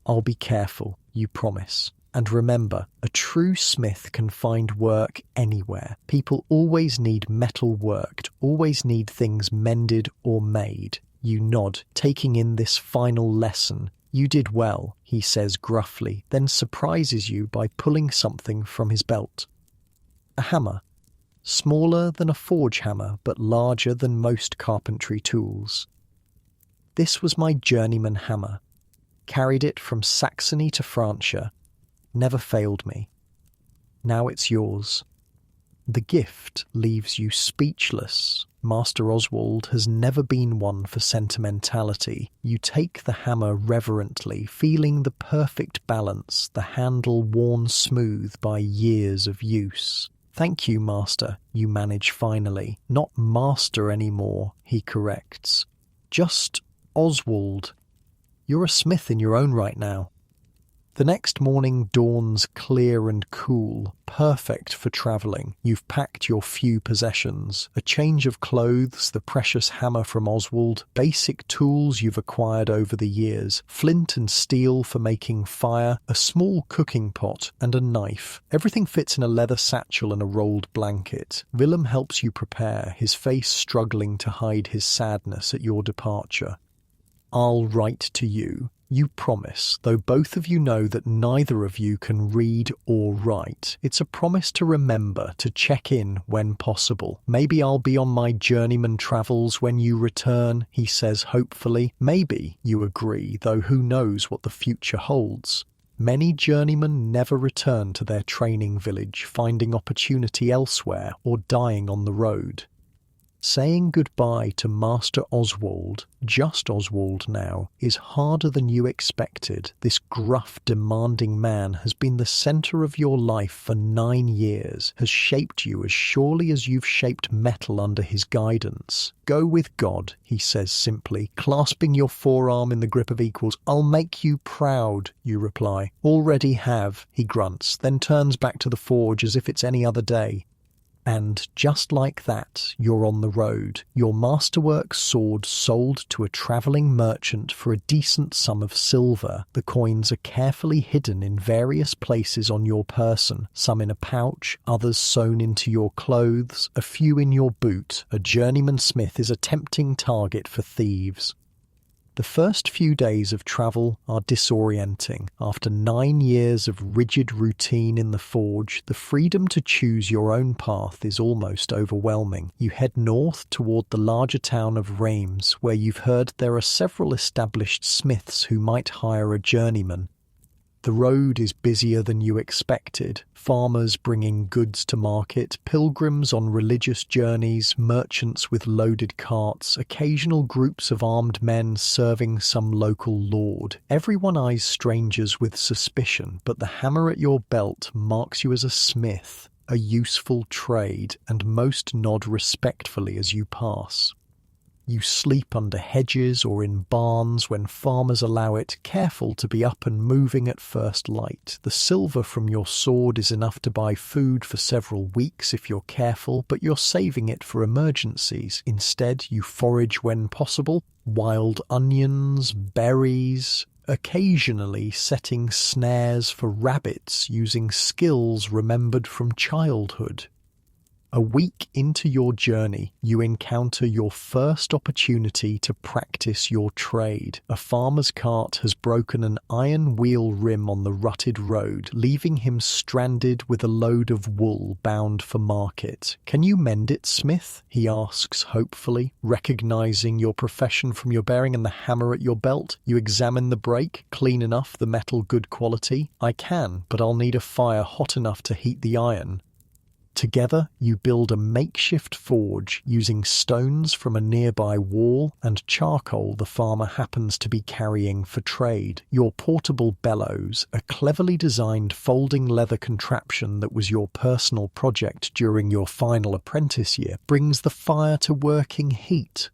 "I'll be careful," you promise. "And remember, a true smith can find work anywhere. People always need metal worked, always need things mended or made." You nod, taking in this final lesson. "You did well," he says gruffly, then surprises you by pulling something from his belt. A hammer. Smaller than a forge hammer, but larger than most carpentry tools. "This was my journeyman hammer. Carried it from Saxony to Francia. Never failed me. Now it's yours." The gift leaves you speechless. Master Oswald has never been one for sentimentality. You take the hammer reverently, feeling the perfect balance, the handle worn smooth by years of use. "Thank you, Master," you manage finally. "Not Master anymore," he corrects. "Just Oswald. You're a smith in your own right now." The next morning dawns clear and cool, perfect for travelling. You've packed your few possessions. A change of clothes, the precious hammer from Oswald, basic tools you've acquired over the years, flint and steel for making fire, a small cooking pot, and a knife. Everything fits in a leather satchel and a rolled blanket. Willem helps you prepare, his face struggling to hide his sadness at your departure. "I'll write to you," you promise, though both of you know that neither of you can read or write. It's a promise to remember, to check in when possible. "Maybe I'll be on my journeyman travels when you return," he says hopefully. "Maybe," you agree, though who knows what the future holds. Many journeymen never return to their training village, finding opportunity elsewhere or dying on the road. Saying goodbye to Master Oswald, just Oswald now, is harder than you expected. This gruff, demanding man has been the centre of your life for 9 years, has shaped you as surely as you've shaped metal under his guidance. Go with God, he says simply, clasping your forearm in the grip of equals. I'll make you proud, you reply. Already have, he grunts, then turns back to the forge as if it's any other day. And just like that, you're on the road, your Masterwork sword sold to a travelling merchant for a decent sum of silver. The coins are carefully hidden in various places on your person, some in a pouch, others sewn into your clothes, a few in your boot. A journeyman smith is a tempting target for thieves. The first few days of travel are disorienting. After 9 years of rigid routine in the forge, the freedom to choose your own path is almost overwhelming. You head north toward the larger town of Reims, where you've heard there are several established smiths who might hire a journeyman. The road is busier than you expected. Farmers bringing goods to market, pilgrims on religious journeys, merchants with loaded carts, occasional groups of armed men serving some local lord. Everyone eyes strangers with suspicion, but the hammer at your belt marks you as a smith, a useful trade, and most nod respectfully as you pass. You sleep under hedges or in barns when farmers allow it, careful to be up and moving at first light. The silver from your sword is enough to buy food for several weeks if you're careful, but you're saving it for emergencies. Instead, you forage when possible, wild onions, berries, occasionally setting snares for rabbits using skills remembered from childhood. A week into your journey, you encounter your first opportunity to practice your trade. A farmer's cart has broken an iron wheel rim on the rutted road, leaving him stranded with a load of wool bound for market. Can you mend it, Smith? He asks hopefully, recognizing your profession from your bearing and the hammer at your belt. You examine the break, clean enough, the metal good quality. I can, but I'll need a fire hot enough to heat the iron. Together, you build a makeshift forge using stones from a nearby wall and charcoal the farmer happens to be carrying for trade. Your portable bellows, a cleverly designed folding leather contraption that was your personal project during your final apprentice year, brings the fire to working heat.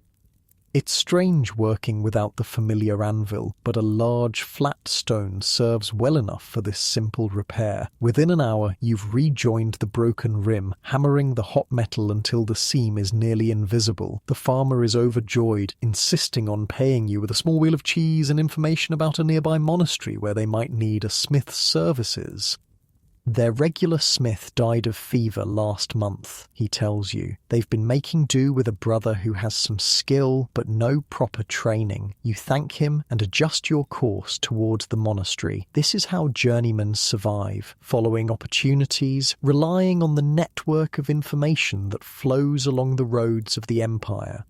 It's strange working without the familiar anvil, but a large flat stone serves well enough for this simple repair. Within an hour, you've rejoined the broken rim, hammering the hot metal until the seam is nearly invisible. The farmer is overjoyed, insisting on paying you with a small wheel of cheese and information about a nearby monastery where they might need a smith's services. Their regular smith died of fever last month, he tells you. They've been making do with a brother who has some skill but no proper training. You thank him and adjust your course towards the monastery. This is how journeymen survive, following opportunities, relying on the network of information that flows along the roads of the empire.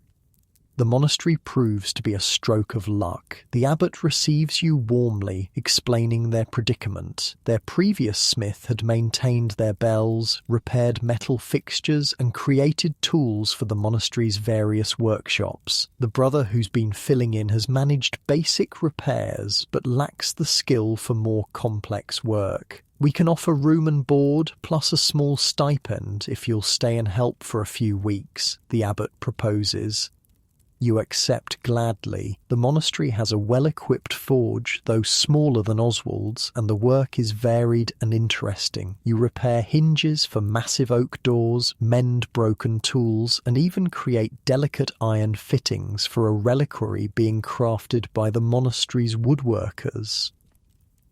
The monastery proves to be a stroke of luck. The abbot receives you warmly, explaining their predicament. Their previous smith had maintained their bells, repaired metal fixtures, and created tools for the monastery's various workshops. The brother who's been filling in has managed basic repairs, but lacks the skill for more complex work. We can offer room and board, plus a small stipend if you'll stay and help for a few weeks, the abbot proposes. You accept gladly. The monastery has a well-equipped forge, though smaller than Oswald's, and the work is varied and interesting. You repair hinges for massive oak doors, mend broken tools, and even create delicate iron fittings for a reliquary being crafted by the monastery's woodworkers.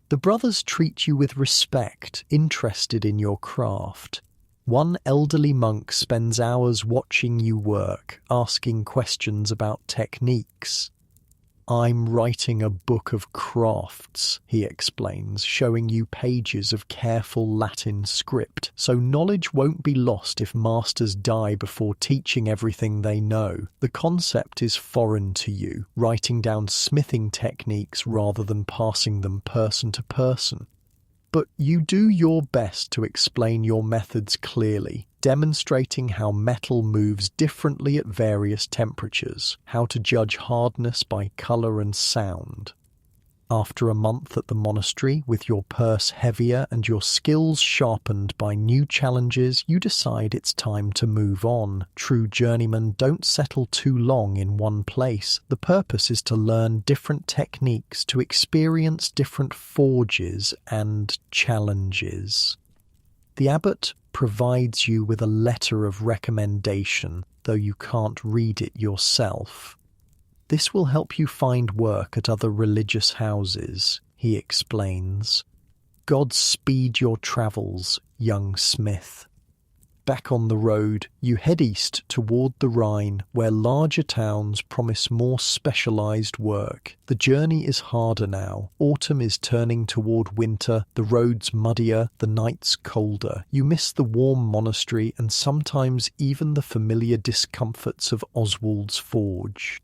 The brothers treat you with respect, interested in your craft. One elderly monk spends hours watching you work, asking questions about techniques. I'm writing a book of crafts, he explains, showing you pages of careful Latin script, so knowledge won't be lost if masters die before teaching everything they know. The concept is foreign to you, writing down smithing techniques rather than passing them person to person. But you do your best to explain your methods clearly. demonstrating how metal moves differently at various temperatures, how to judge hardness by color and sound. After a month at the monastery, with your purse heavier and your skills sharpened by new challenges, you decide it's time to move on. True journeymen don't settle too long in one place. The purpose is to learn different techniques, to experience different forges and challenges. The abbot provides you with a letter of recommendation, though you can't read it yourself. This will help you find work at other religious houses, he explains. God speed your travels, young smith. Back on the road, you head east toward the Rhine, where larger towns promise more specialized work. The journey is harder now. Autumn is turning toward winter, the roads muddier, the nights colder. You miss the warm monastery and sometimes even the familiar discomforts of Oswald's forge.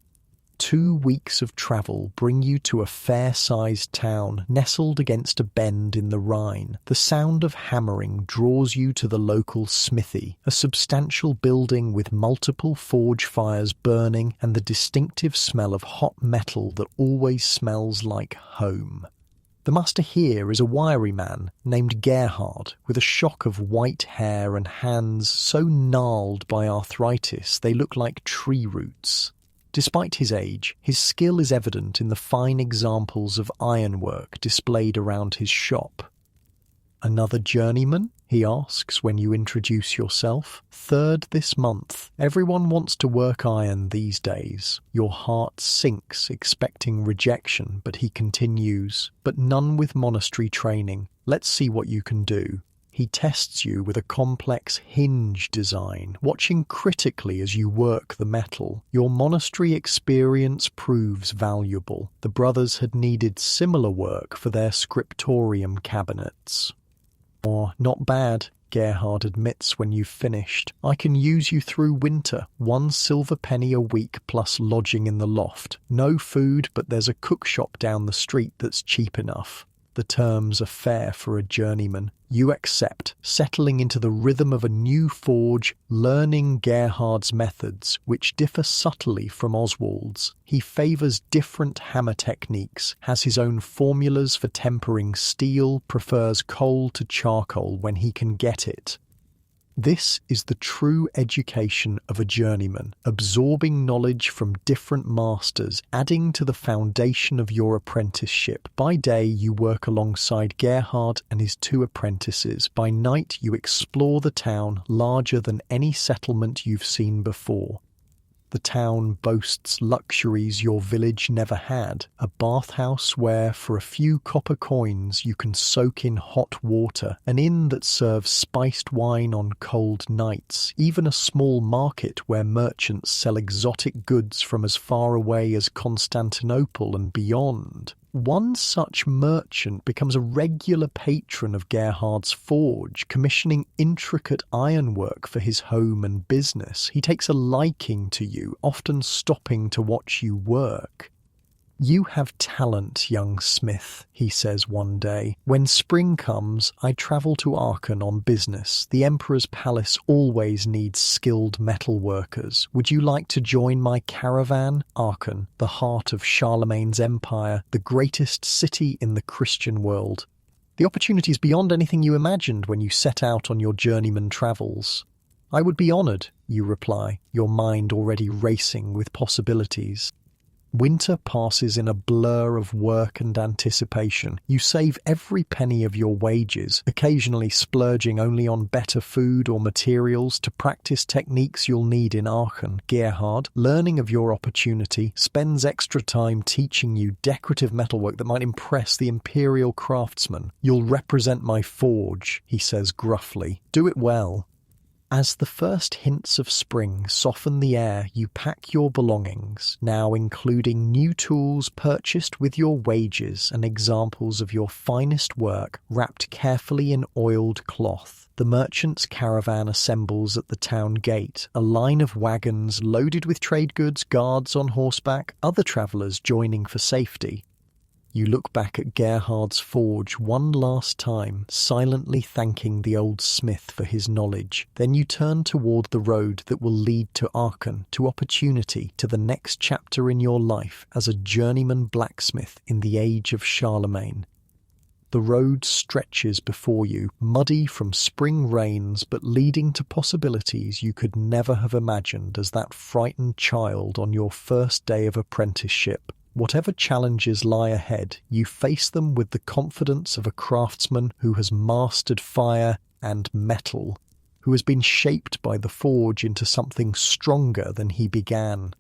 2 weeks of travel bring you to a fair-sized town nestled against a bend in the Rhine. The sound of hammering draws you to the local smithy, a substantial building with multiple forge fires burning and the distinctive smell of hot metal that always smells like home. The master here is a wiry man named Gerhard, with a shock of white hair and hands so gnarled by arthritis they look like tree roots. Despite his age, his skill is evident in the fine examples of ironwork displayed around his shop. "Another journeyman?" he asks when you introduce yourself. "Third this month. Everyone wants to work iron these days." Your heart sinks, expecting rejection, but he continues, "But none with monastery training. Let's see what you can do." He tests you with a complex hinge design, watching critically as you work the metal. Your monastery experience proves valuable. The brothers had needed similar work for their scriptorium cabinets. "Oh, not bad," Gerhard admits when you've finished. "I can use you through winter. 1 silver penny a week plus lodging in the loft. No food, but there's a cook shop down the street that's cheap enough." The terms are fair for a journeyman. You accept, settling into the rhythm of a new forge, learning Gerhard's methods, which differ subtly from Oswald's. He favours different hammer techniques, has his own formulas for tempering steel, prefers coal to charcoal when he can get it. This is the true education of a journeyman, absorbing knowledge from different masters, adding to the foundation of your apprenticeship. By day, you work alongside Gerhard and his 2 apprentices. By night, you explore the town, larger than any settlement you've seen before. The town boasts luxuries your village never had. A bathhouse where, for a few copper coins, you can soak in hot water. An inn that serves spiced wine on cold nights. Even a small market where merchants sell exotic goods from as far away as Constantinople and beyond. One such merchant becomes a regular patron of Gerhard's forge, commissioning intricate ironwork for his home and business. He takes a liking to you, often stopping to watch you work. "You have talent, young smith," he says one day. "When spring comes, I travel to Aachen on business. The Emperor's palace always needs skilled metal workers. Would you like to join my caravan? Aachen, the heart of Charlemagne's empire, the greatest city in the Christian world. The opportunity is beyond anything you imagined when you set out on your journeyman travels." "I would be honoured," you reply, your mind already racing with possibilities. Winter passes in a blur of work and anticipation. You save every penny of your wages, occasionally splurging only on better food or materials to practice techniques you'll need in Aachen. Gerhard, learning of your opportunity, spends extra time teaching you decorative metalwork that might impress the Imperial craftsman. "You'll represent my forge," he says gruffly. "Do it well." As the first hints of spring soften the air, you pack your belongings, now including new tools purchased with your wages and examples of your finest work wrapped carefully in oiled cloth. The merchant's caravan assembles at the town gate, a line of wagons loaded with trade goods, guards on horseback, other travellers joining for safety. You look back at Gerhard's forge one last time, silently thanking the old smith for his knowledge. Then you turn toward the road that will lead to Aachen, to opportunity, to the next chapter in your life as a journeyman blacksmith in the age of Charlemagne. The road stretches before you, muddy from spring rains, but leading to possibilities you could never have imagined as that frightened child on your first day of apprenticeship. Whatever challenges lie ahead, you face them with the confidence of a craftsman who has mastered fire and metal, who has been shaped by the forge into something stronger than he began.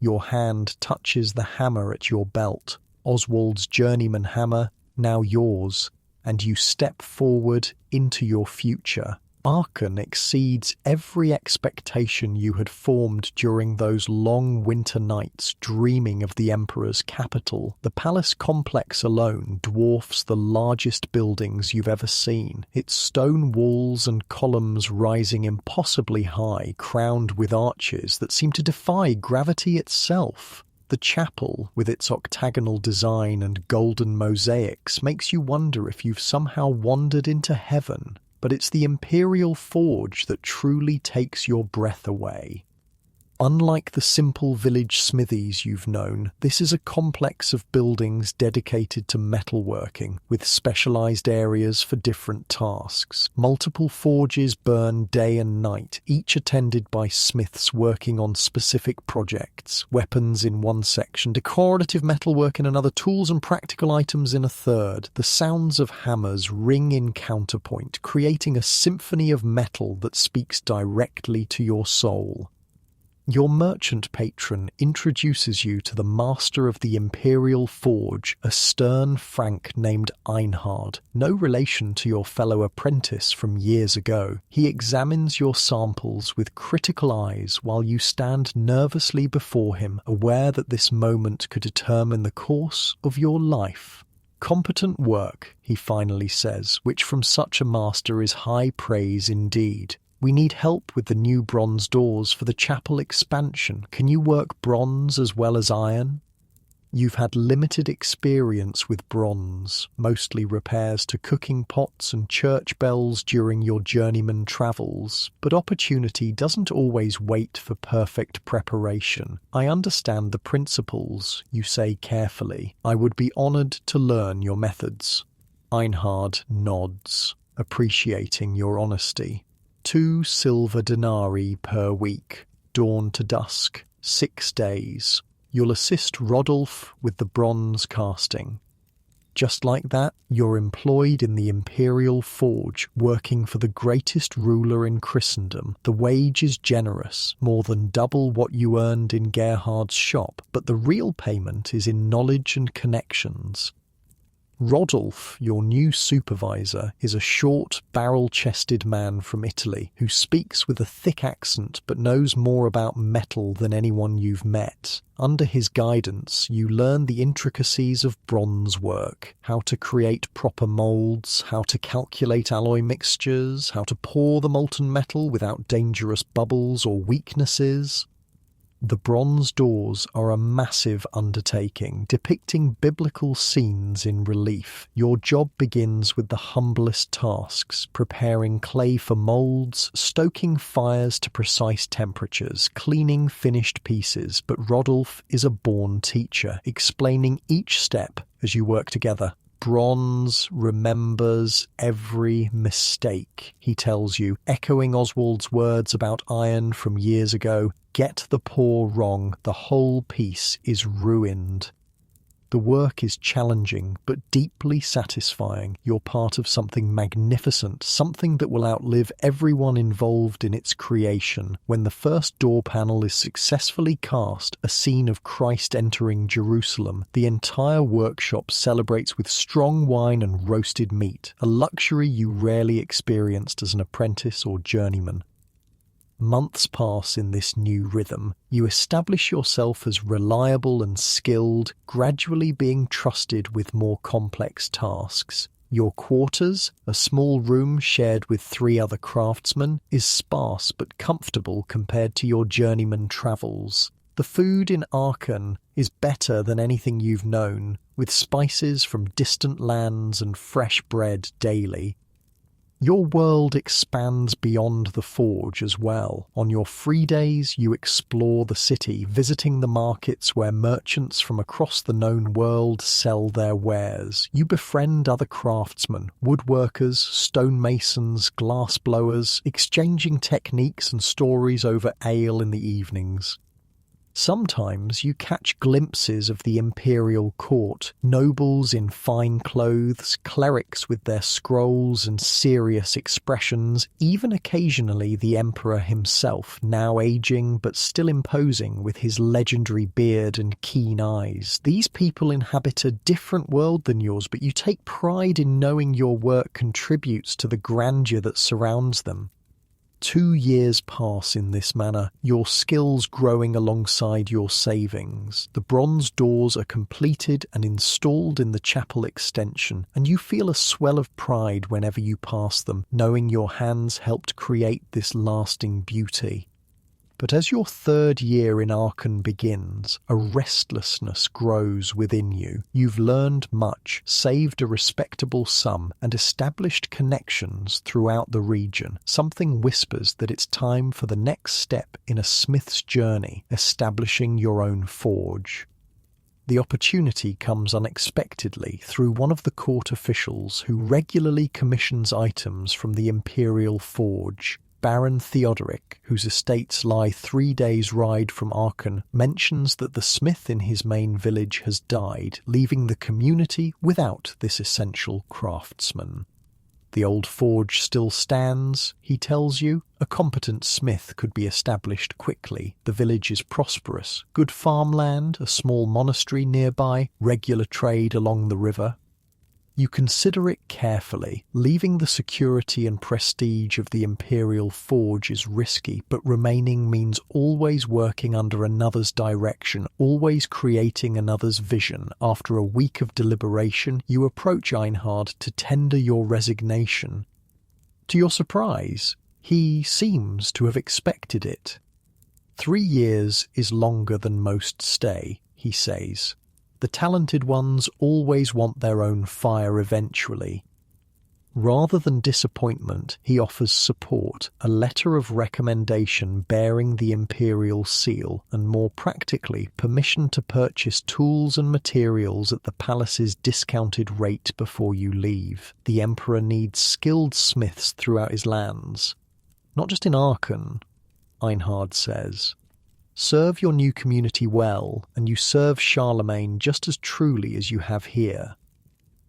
Your hand touches the hammer at your belt, Oswald's journeyman hammer, now yours, and you step forward into your future. Aachen exceeds every expectation you had formed during those long winter nights dreaming of the Emperor's capital. The palace complex alone dwarfs the largest buildings you've ever seen, its stone walls and columns rising impossibly high, crowned with arches that seem to defy gravity itself. The chapel, with its octagonal design and golden mosaics, makes you wonder if you've somehow wandered into heaven. But it's the Imperial forge that truly takes your breath away. Unlike the simple village smithies you've known, this is a complex of buildings dedicated to metalworking, with specialized areas for different tasks. Multiple forges burn day and night, each attended by smiths working on specific projects. Weapons in one section, decorative metalwork in another, tools and practical items in a third. The sounds of hammers ring in counterpoint, creating a symphony of metal that speaks directly to your soul. Your merchant patron introduces you to the master of the Imperial forge, a stern Frank named Einhard, no relation to your fellow apprentice from years ago. He examines your samples with critical eyes while you stand nervously before him, aware that this moment could determine the course of your life. Competent work, he finally says, which from such a master is high praise indeed. We need help with the new bronze doors for the chapel expansion. Can you work bronze as well as iron? You've had limited experience with bronze, mostly repairs to cooking pots and church bells during your journeyman travels, but opportunity doesn't always wait for perfect preparation. I understand the principles, you say carefully. I would be honoured to learn your methods. Einhard nods, appreciating your honesty. 2 silver denarii per week, dawn to dusk, 6 days. You'll assist Rodolph with the bronze casting. Just like that, you're employed in the Imperial forge, working for the greatest ruler in Christendom. The wage is generous, more than double what you earned in Gerhard's shop, but the real payment is in knowledge and connections. Rodolph, your new supervisor, is a short, barrel-chested man from Italy who speaks with a thick accent but knows more about metal than anyone you've met. Under his guidance, you learn the intricacies of bronze work, how to create proper moulds, how to calculate alloy mixtures, how to pour the molten metal without dangerous bubbles or weaknesses. The bronze doors are a massive undertaking, depicting biblical scenes in relief. Your job begins with the humblest tasks, preparing clay for moulds, stoking fires to precise temperatures, cleaning finished pieces, but Rodolph is a born teacher, explaining each step as you work together. Bronze remembers every mistake, he tells you, echoing Oswald's words about iron from years ago. Get the pour wrong, the whole piece is ruined. The work is challenging, but deeply satisfying. You're part of something magnificent, something that will outlive everyone involved in its creation. When the first door panel is successfully cast, a scene of Christ entering Jerusalem, the entire workshop celebrates with strong wine and roasted meat, a luxury you rarely experienced as an apprentice or journeyman. Months pass in this new rhythm. You establish yourself as reliable and skilled, gradually being trusted with more complex tasks. Your quarters, a small room shared with 3 other craftsmen, is sparse but comfortable compared to your journeyman travels. The food in Aachen is better than anything you've known, with spices from distant lands and fresh bread daily. Your world expands beyond the forge as well. On your free days, you explore the city, visiting the markets where merchants from across the known world sell their wares. You befriend other craftsmen, woodworkers, stonemasons, glassblowers, exchanging techniques and stories over ale in the evenings. Sometimes you catch glimpses of the Imperial court, nobles in fine clothes, clerics with their scrolls and serious expressions, even occasionally the Emperor himself, now aging but still imposing with his legendary beard and keen eyes. These people inhabit a different world than yours, but you take pride in knowing your work contributes to the grandeur that surrounds them. 2 years pass in this manner, your skills growing alongside your savings. The bronze doors are completed and installed in the chapel extension, and you feel a swell of pride whenever you pass them, knowing your hands helped create this lasting beauty. But as your 3rd year in Aachen begins, a restlessness grows within you. You've learned much, saved a respectable sum, and established connections throughout the region. Something whispers that it's time for the next step in a smith's journey, establishing your own forge. The opportunity comes unexpectedly through one of the court officials who regularly commissions items from the Imperial forge. Baron Theodoric, whose estates lie 3 days' ride from Aachen, mentions that the smith in his main village has died, leaving the community without this essential craftsman. The old forge still stands, he tells you. A competent smith could be established quickly. The village is prosperous. Good farmland, a small monastery nearby, regular trade along the river. You consider it carefully. Leaving the security and prestige of the Imperial forge is risky, but remaining means always working under another's direction, always creating another's vision. After a week of deliberation, you approach Einhard to tender your resignation. To your surprise, he seems to have expected it. 3 years is longer than most stay, he says. The talented ones always want their own fire eventually. Rather than disappointment, he offers support, a letter of recommendation bearing the Imperial seal, and more practically, permission to purchase tools and materials at the palace's discounted rate before you leave. The Emperor needs skilled smiths throughout his lands. Not just in Aachen, Einhard says. Serve your new community well, and you serve Charlemagne just as truly as you have here.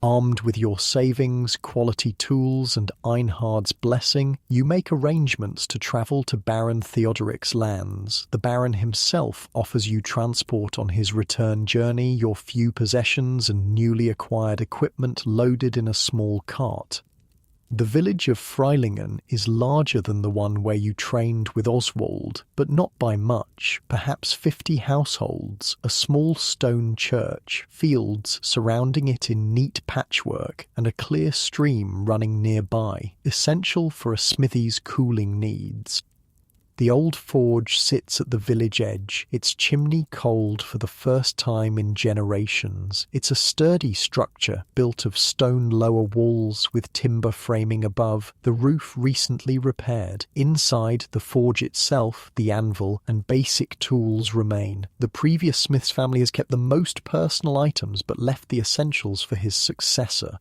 Armed with your savings, quality tools, and Einhard's blessing, you make arrangements to travel to Baron Theodoric's lands. The Baron himself offers you transport on his return journey, your few possessions and newly acquired equipment loaded in a small cart. The village of Fryingan is larger than the one where you trained with Oswald, but not by much, perhaps 50 households, a small stone church, fields surrounding it in neat patchwork, and a clear stream running nearby, essential for a smithy's cooling needs. The old forge sits at the village edge, its chimney cold for the first time in generations. It's a sturdy structure built of stone lower walls with timber framing above, the roof recently repaired. Inside the forge itself, the anvil and basic tools remain. The previous smith's family has kept the most personal items but left the essentials for his successor.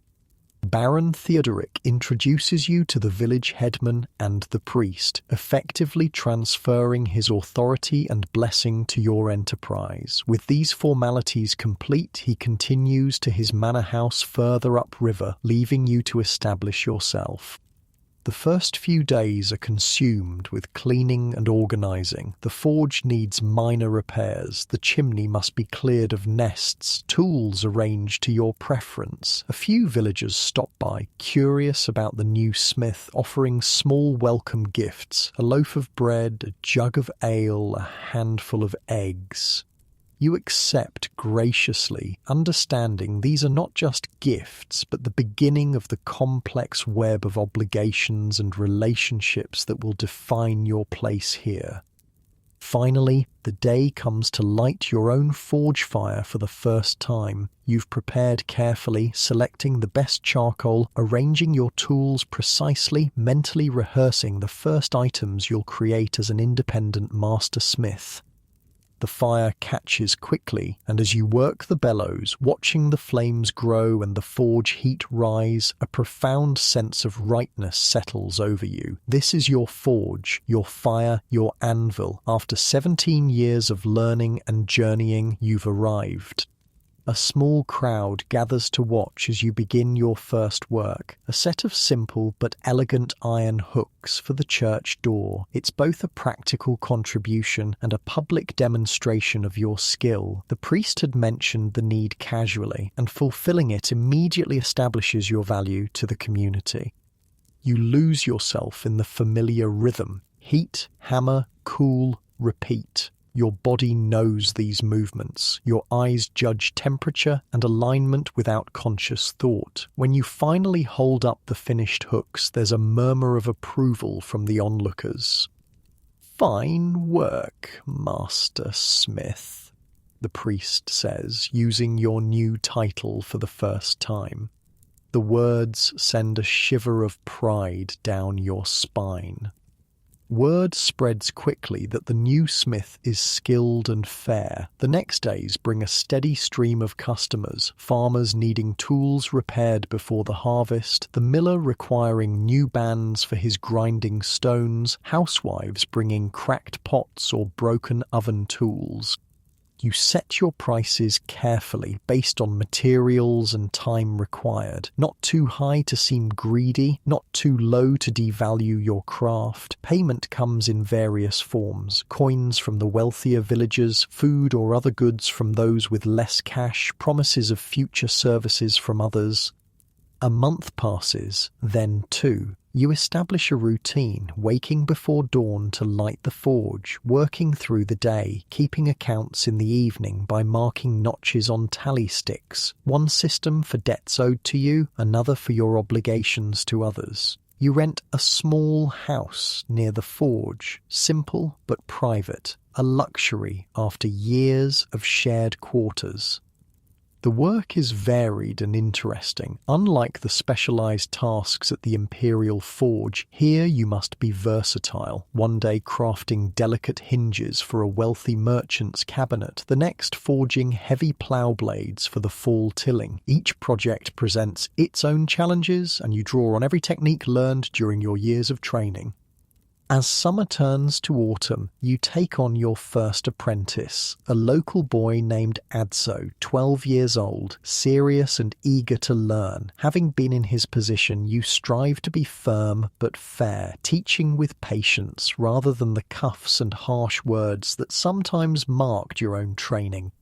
Baron Theodoric introduces you to the village headman and the priest, effectively transferring his authority and blessing to your enterprise. With these formalities complete, he continues to his manor house further upriver, leaving you to establish yourself. The first few days are consumed with cleaning and organizing. The forge needs minor repairs. The chimney must be cleared of nests, tools arranged to your preference. A few villagers stop by, curious about the new smith, offering small welcome gifts, a loaf of bread, a jug of ale, a handful of eggs. You accept graciously, understanding these are not just gifts, but the beginning of the complex web of obligations and relationships that will define your place here. Finally, the day comes to light your own forge fire for the first time. You've prepared carefully, selecting the best charcoal, arranging your tools precisely, mentally rehearsing the first items you'll create as an independent master smith. The fire catches quickly, and as you work the bellows, watching the flames grow and the forge heat rise, a profound sense of rightness settles over you. This is your forge, your fire, your anvil. After 17 years of learning and journeying, you've arrived. A small crowd gathers to watch as you begin your first work, a set of simple but elegant iron hooks for the church door. It's both a practical contribution and a public demonstration of your skill. The priest had mentioned the need casually, and fulfilling it immediately establishes your value to the community. You lose yourself in the familiar rhythm: heat, hammer, cool, repeat. Your body knows these movements. Your eyes judge temperature and alignment without conscious thought. When you finally hold up the finished hooks, there's a murmur of approval from the onlookers. "Fine work, Master Smith," the priest says, using your new title for the first time. The words send a shiver of pride down your spine. Word spreads quickly that the new smith is skilled and fair. The next days bring a steady stream of customers, farmers needing tools repaired before the harvest, the miller requiring new bands for his grinding stones, housewives bringing cracked pots or broken oven tools. You set your prices carefully based on materials and time required, not too high to seem greedy, not too low to devalue your craft. Payment comes in various forms: coins from the wealthier villagers, food or other goods from those with less cash, promises of future services from others. A month passes, then two. You establish a routine, waking before dawn to light the forge, working through the day, keeping accounts in the evening by marking notches on tally sticks, one system for debts owed to you, another for your obligations to others. You rent a small house near the forge, simple but private, a luxury after years of shared quarters. The work is varied and interesting. Unlike the specialized tasks at the Imperial forge, here you must be versatile. One day crafting delicate hinges for a wealthy merchant's cabinet, the next forging heavy plough blades for the fall tilling. Each project presents its own challenges, and you draw on every technique learned during your years of training. As summer turns to autumn, you take on your first apprentice, a local boy named Adso, 12 years old, serious and eager to learn. Having been in his position, you strive to be firm but fair, teaching with patience rather than the cuffs and harsh words that sometimes marked your own training.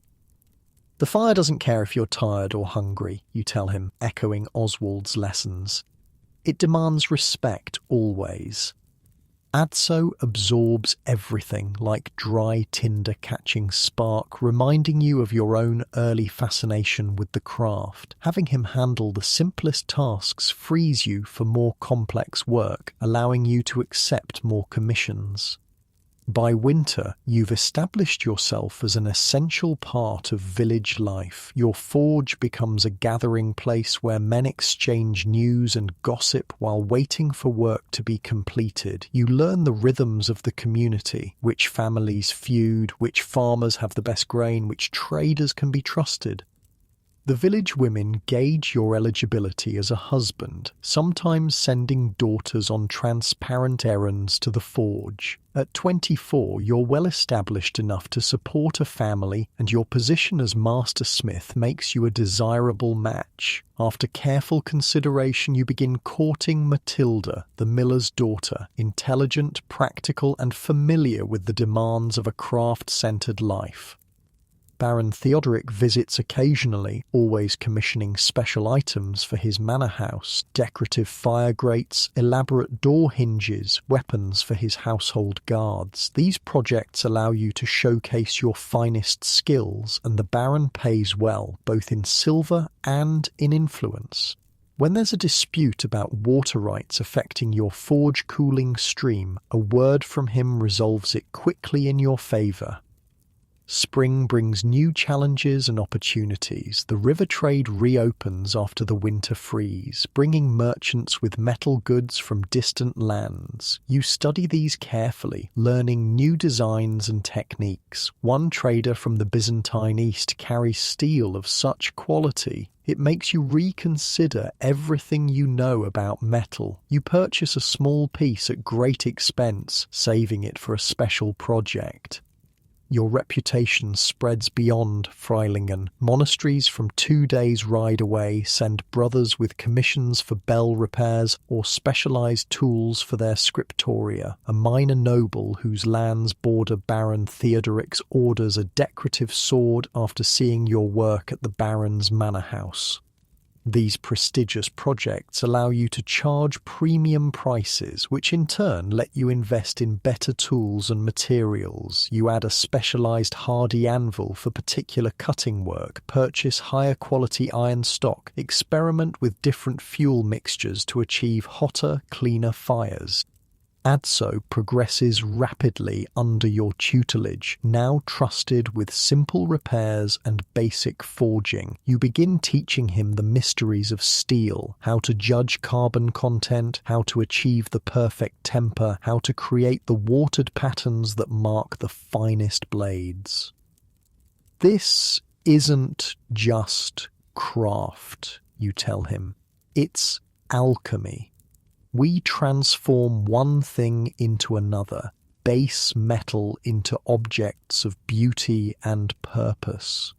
The fire doesn't care if you're tired or hungry, you tell him, echoing Oswald's lessons. It demands respect always. Adso absorbs everything like dry tinder catching spark, reminding you of your own early fascination with the craft. Having him handle the simplest tasks frees you for more complex work, allowing you to accept more commissions. By winter, you've established yourself as an essential part of village life. Your forge becomes a gathering place where men exchange news and gossip while waiting for work to be completed. You learn the rhythms of the community, which families feud, which farmers have the best grain, which traders can be trusted. The village women gauge your eligibility as a husband, sometimes sending daughters on transparent errands to the forge. At 24, you're well established enough to support a family, and your position as master smith makes you a desirable match. After careful consideration, you begin courting Matilda, the miller's daughter, intelligent, practical, and familiar with the demands of a craft-centered life. Baron Theodoric visits occasionally, always commissioning special items for his manor house, decorative fire grates, elaborate door hinges, weapons for his household guards. These projects allow you to showcase your finest skills, and the Baron pays well, both in silver and in influence. When there's a dispute about water rights affecting your forge cooling stream, a word from him resolves it quickly in your favor. Spring brings new challenges and opportunities. The river trade reopens after the winter freeze, bringing merchants with metal goods from distant lands. You study these carefully, learning new designs and techniques. One trader from the Byzantine East carries steel of such quality. It makes you reconsider everything you know about metal. You purchase a small piece at great expense, saving it for a special project. Your reputation spreads beyond Fryingan. Monasteries from 2 days' ride away send brothers with commissions for bell repairs or specialized tools for their scriptoria. A minor noble whose lands border Baron Theodoric's orders a decorative sword after seeing your work at the Baron's manor house. These prestigious projects allow you to charge premium prices, which in turn let you invest in better tools and materials. You add a specialized hardy anvil for particular cutting work, purchase higher quality iron stock, experiment with different fuel mixtures to achieve hotter, cleaner fires. ADSO progresses rapidly under your tutelage, now trusted with simple repairs and basic forging. You begin teaching him the mysteries of steel, how to judge carbon content, how to achieve the perfect temper, how to create the watered patterns that mark the finest blades. This isn't just craft, you tell him. It's alchemy. We transform one thing into another, base metal into objects of beauty and purpose.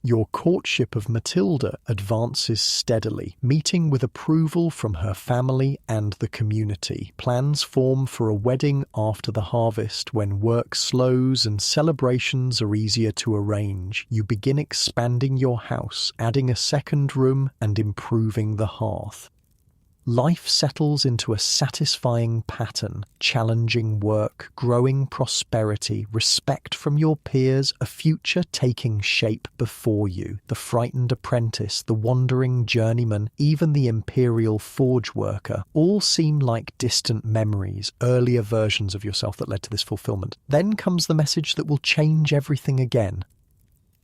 Your courtship of Matilda advances steadily, meeting with approval from her family and the community. Plans form for a wedding after the harvest when work slows and celebrations are easier to arrange. You begin expanding your house, adding a second room and improving the hearth. Life settles into a satisfying pattern, challenging work, growing prosperity, respect from your peers, a future taking shape before you. The frightened apprentice, the wandering journeyman, even the Imperial forge worker, all seem like distant memories, earlier versions of yourself that led to this fulfillment. Then comes the message that will change everything again.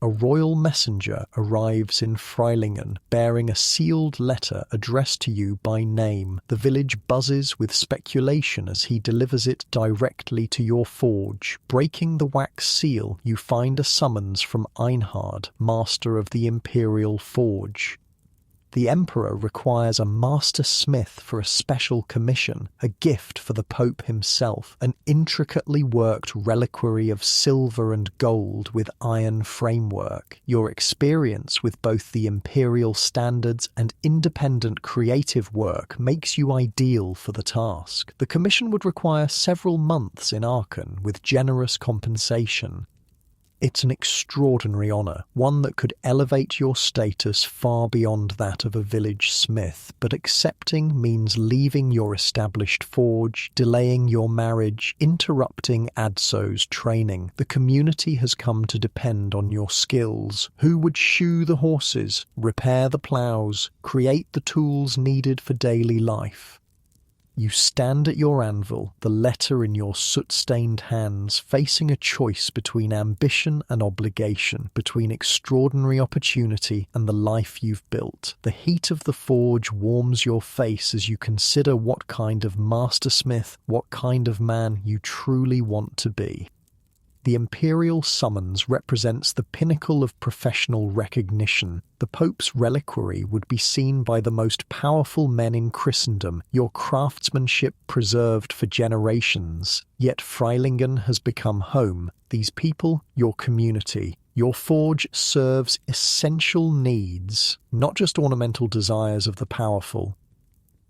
A royal messenger arrives in Fryingan, bearing a sealed letter addressed to you by name. The village buzzes with speculation as he delivers it directly to your forge. Breaking the wax seal, you find a summons from Einhard, master of the Imperial forge. The Emperor requires a master smith for a special commission, a gift for the Pope himself, an intricately worked reliquary of silver and gold with iron framework. Your experience with both the Imperial standards and independent creative work makes you ideal for the task. The commission would require several months in Aachen, with generous compensation. It's an extraordinary honour, one that could elevate your status far beyond that of a village smith, but accepting means leaving your established forge, delaying your marriage, interrupting ADSO's training. The community has come to depend on your skills. Who would shoe the horses, repair the ploughs, create the tools needed for daily life? You stand at your anvil, the letter in your soot-stained hands, facing a choice between ambition and obligation, between extraordinary opportunity and the life you've built. The heat of the forge warms your face as you consider what kind of mastersmith, what kind of man you truly want to be. The Imperial summons represents the pinnacle of professional recognition. The Pope's reliquary would be seen by the most powerful men in Christendom, your craftsmanship preserved for generations. Yet Fryingan has become home. These people, your community. Your forge serves essential needs, not just ornamental desires of the powerful.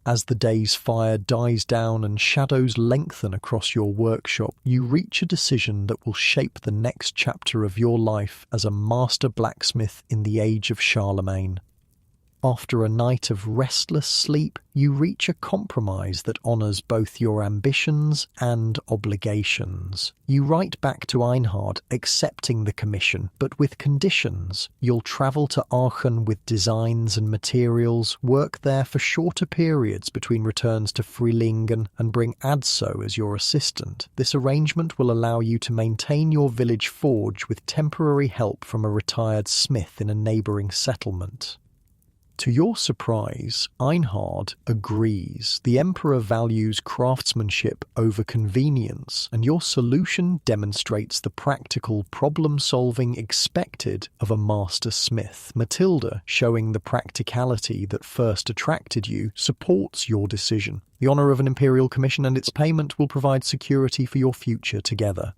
As the day's fire dies down and shadows lengthen across your workshop, you reach a decision that will shape the next chapter of your life as a master blacksmith in the age of Charlemagne. After a night of restless sleep, you reach a compromise that honors both your ambitions and obligations. You write back to Einhard, accepting the commission, but with conditions. You'll travel to Aachen with designs and materials, work there for shorter periods between returns to Fryingan, and bring Adso as your assistant. This arrangement will allow you to maintain your village forge with temporary help from a retired smith in a neighbouring settlement. To your surprise, Einhard agrees. The Emperor values craftsmanship over convenience, and your solution demonstrates the practical problem-solving expected of a master smith. Matilda, showing the practicality that first attracted you, supports your decision. The honour of an Imperial commission and its payment will provide security for your future together.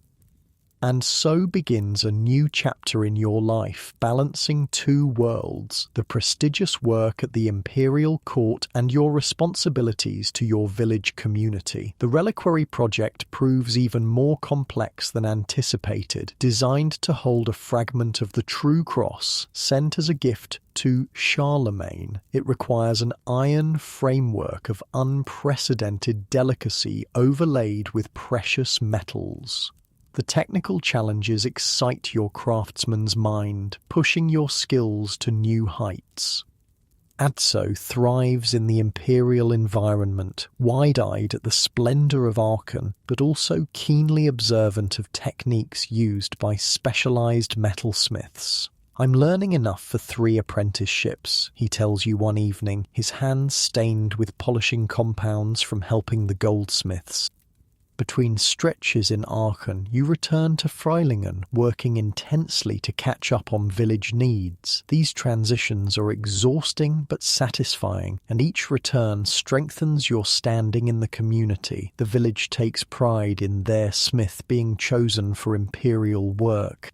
And so begins a new chapter in your life, balancing two worlds, the prestigious work at the Imperial court and your responsibilities to your village community. The reliquary project proves even more complex than anticipated, designed to hold a fragment of the true cross, sent as a gift to Charlemagne. It requires an iron framework of unprecedented delicacy overlaid with precious metals. The technical challenges excite your craftsman's mind, pushing your skills to new heights. Adso thrives in the Imperial environment, wide-eyed at the splendour of Aachen, but also keenly observant of techniques used by specialised metalsmiths. "I'm learning enough for 3 apprenticeships," he tells you one evening, his hands stained with polishing compounds from helping the goldsmiths. Between stretches in Aachen, you return to Fryingan, working intensely to catch up on village needs. These transitions are exhausting but satisfying, and each return strengthens your standing in the community. The village takes pride in their smith being chosen for Imperial work.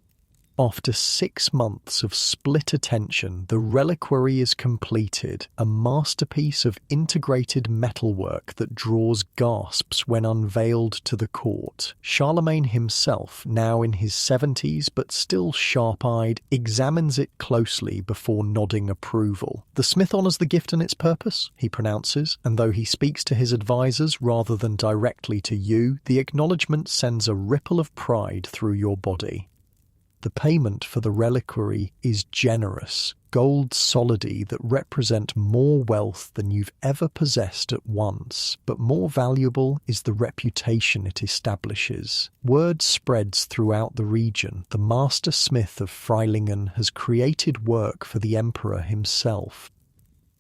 After 6 months of split attention, the reliquary is completed, a masterpiece of integrated metalwork that draws gasps when unveiled to the court. Charlemagne himself, now in his 70s but still sharp-eyed, examines it closely before nodding approval. "The smith honours the gift and its purpose," he pronounces, and though he speaks to his advisors rather than directly to you, the acknowledgement sends a ripple of pride through your body. The payment for the reliquary is generous, gold solidi that represent more wealth than you've ever possessed at once, but more valuable is the reputation it establishes. Word spreads throughout the region. The master smith of Fryingan has created work for the Emperor himself.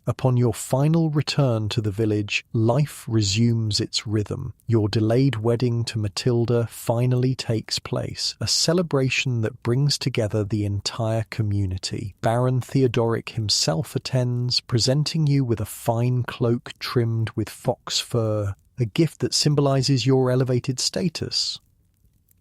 Upon your final return to the village, life resumes its rhythm. Your delayed wedding to Matilda finally takes place, a celebration that brings together the entire community. Baron Theodoric himself attends, presenting you with a fine cloak trimmed with fox fur, a gift that symbolizes your elevated status.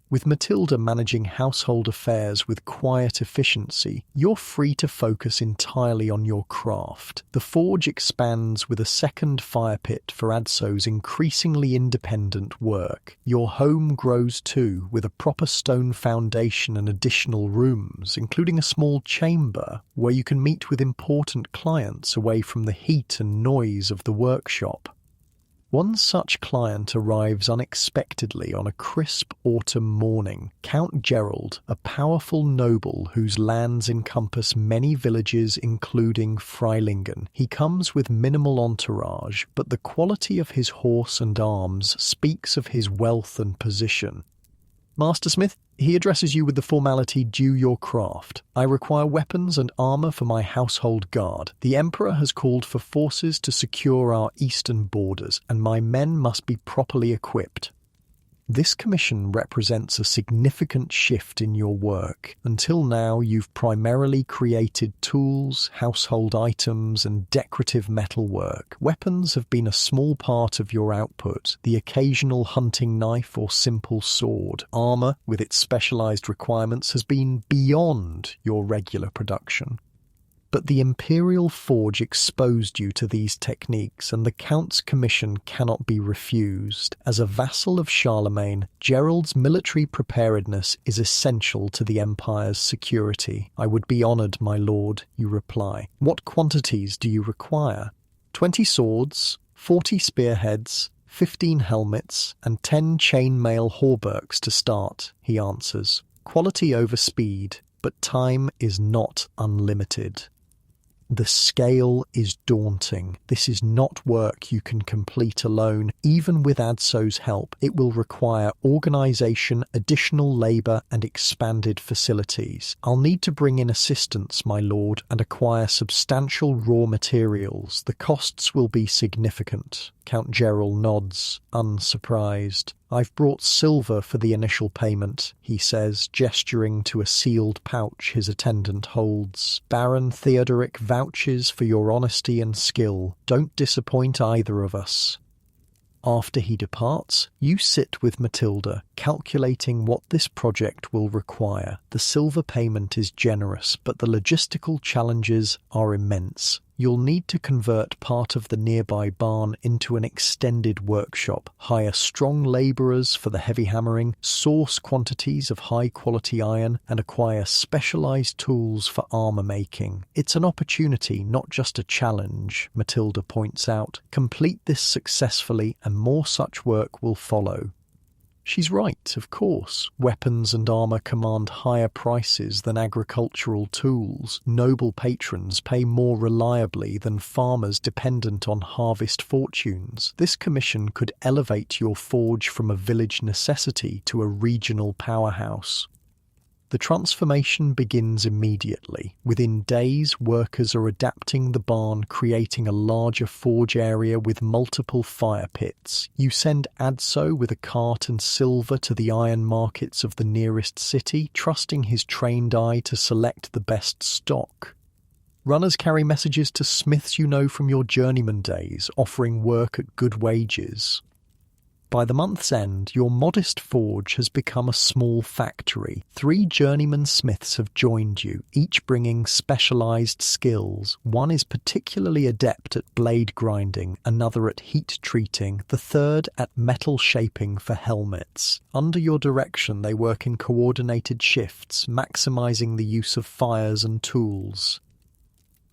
With Matilda managing household affairs with quiet efficiency, you're free to focus entirely on your craft. The forge expands with a second fire pit for Adso's increasingly independent work. Your home grows too, with a proper stone foundation and additional rooms, including a small chamber where you can meet with important clients away from the heat and noise of the workshop. One such client arrives unexpectedly on a crisp autumn morning. Count Gerald, a powerful noble whose lands encompass many villages including Fryingan. He comes with minimal entourage, but the quality of his horse and arms speaks of his wealth and position. "Master Smith," he addresses you with the formality due your craft. "I require weapons and armour for my household guard. The Emperor has called for forces to secure our eastern borders, and my men must be properly equipped." This commission represents a significant shift in your work. Until now, you've primarily created tools, household items, and decorative metalwork. Weapons have been a small part of your output, the occasional hunting knife or simple sword. Armour, with its specialized requirements, has been beyond your regular production. But the Imperial forge exposed you to these techniques, and the Count's commission cannot be refused. As a vassal of Charlemagne, Gerald's military preparedness is essential to the Empire's security. "I would be honoured, my lord," you reply. "What quantities do you require?" 20 swords, 40 spearheads, 15 helmets, and 10 chainmail hauberks to start, he answers. Quality over speed, but time is not unlimited. The scale is daunting. This is not work you can complete alone. Even with Adso's help, it will require organisation, additional labour, and expanded facilities. "I'll need to bring in assistance, my lord, and acquire substantial raw materials. The costs will be significant." Count Gerald nods, unsurprised. "I've brought silver for the initial payment," he says, gesturing to a sealed pouch his attendant holds. "Baron Theodoric vouches for your honesty and skill. Don't disappoint either of us." After he departs, you sit with Matilda, calculating what this project will require. The silver payment is generous, but the logistical challenges are immense. You'll need to convert part of the nearby barn into an extended workshop, hire strong labourers for the heavy hammering, source quantities of high-quality iron, and acquire specialised tools for armour making. It's an opportunity, not just a challenge, Matilda points out. Complete this successfully and more such work will follow. She's right, of course. Weapons and armour command higher prices than agricultural tools. Noble patrons pay more reliably than farmers dependent on harvest fortunes. This commission could elevate your forge from a village necessity to a regional powerhouse. The transformation begins immediately. Within days, workers are adapting the barn, creating a larger forge area with multiple fire pits. You send Adso with a cart and silver to the iron markets of the nearest city, trusting his trained eye to select the best stock. Runners carry messages to smiths you know from your journeyman days, offering work at good wages. By the month's end, your modest forge has become a small factory. 3 journeyman smiths have joined you, each bringing specialised skills. One is particularly adept at blade grinding, another at heat treating, the third at metal shaping for helmets. Under your direction, they work in coordinated shifts, maximising the use of fires and tools.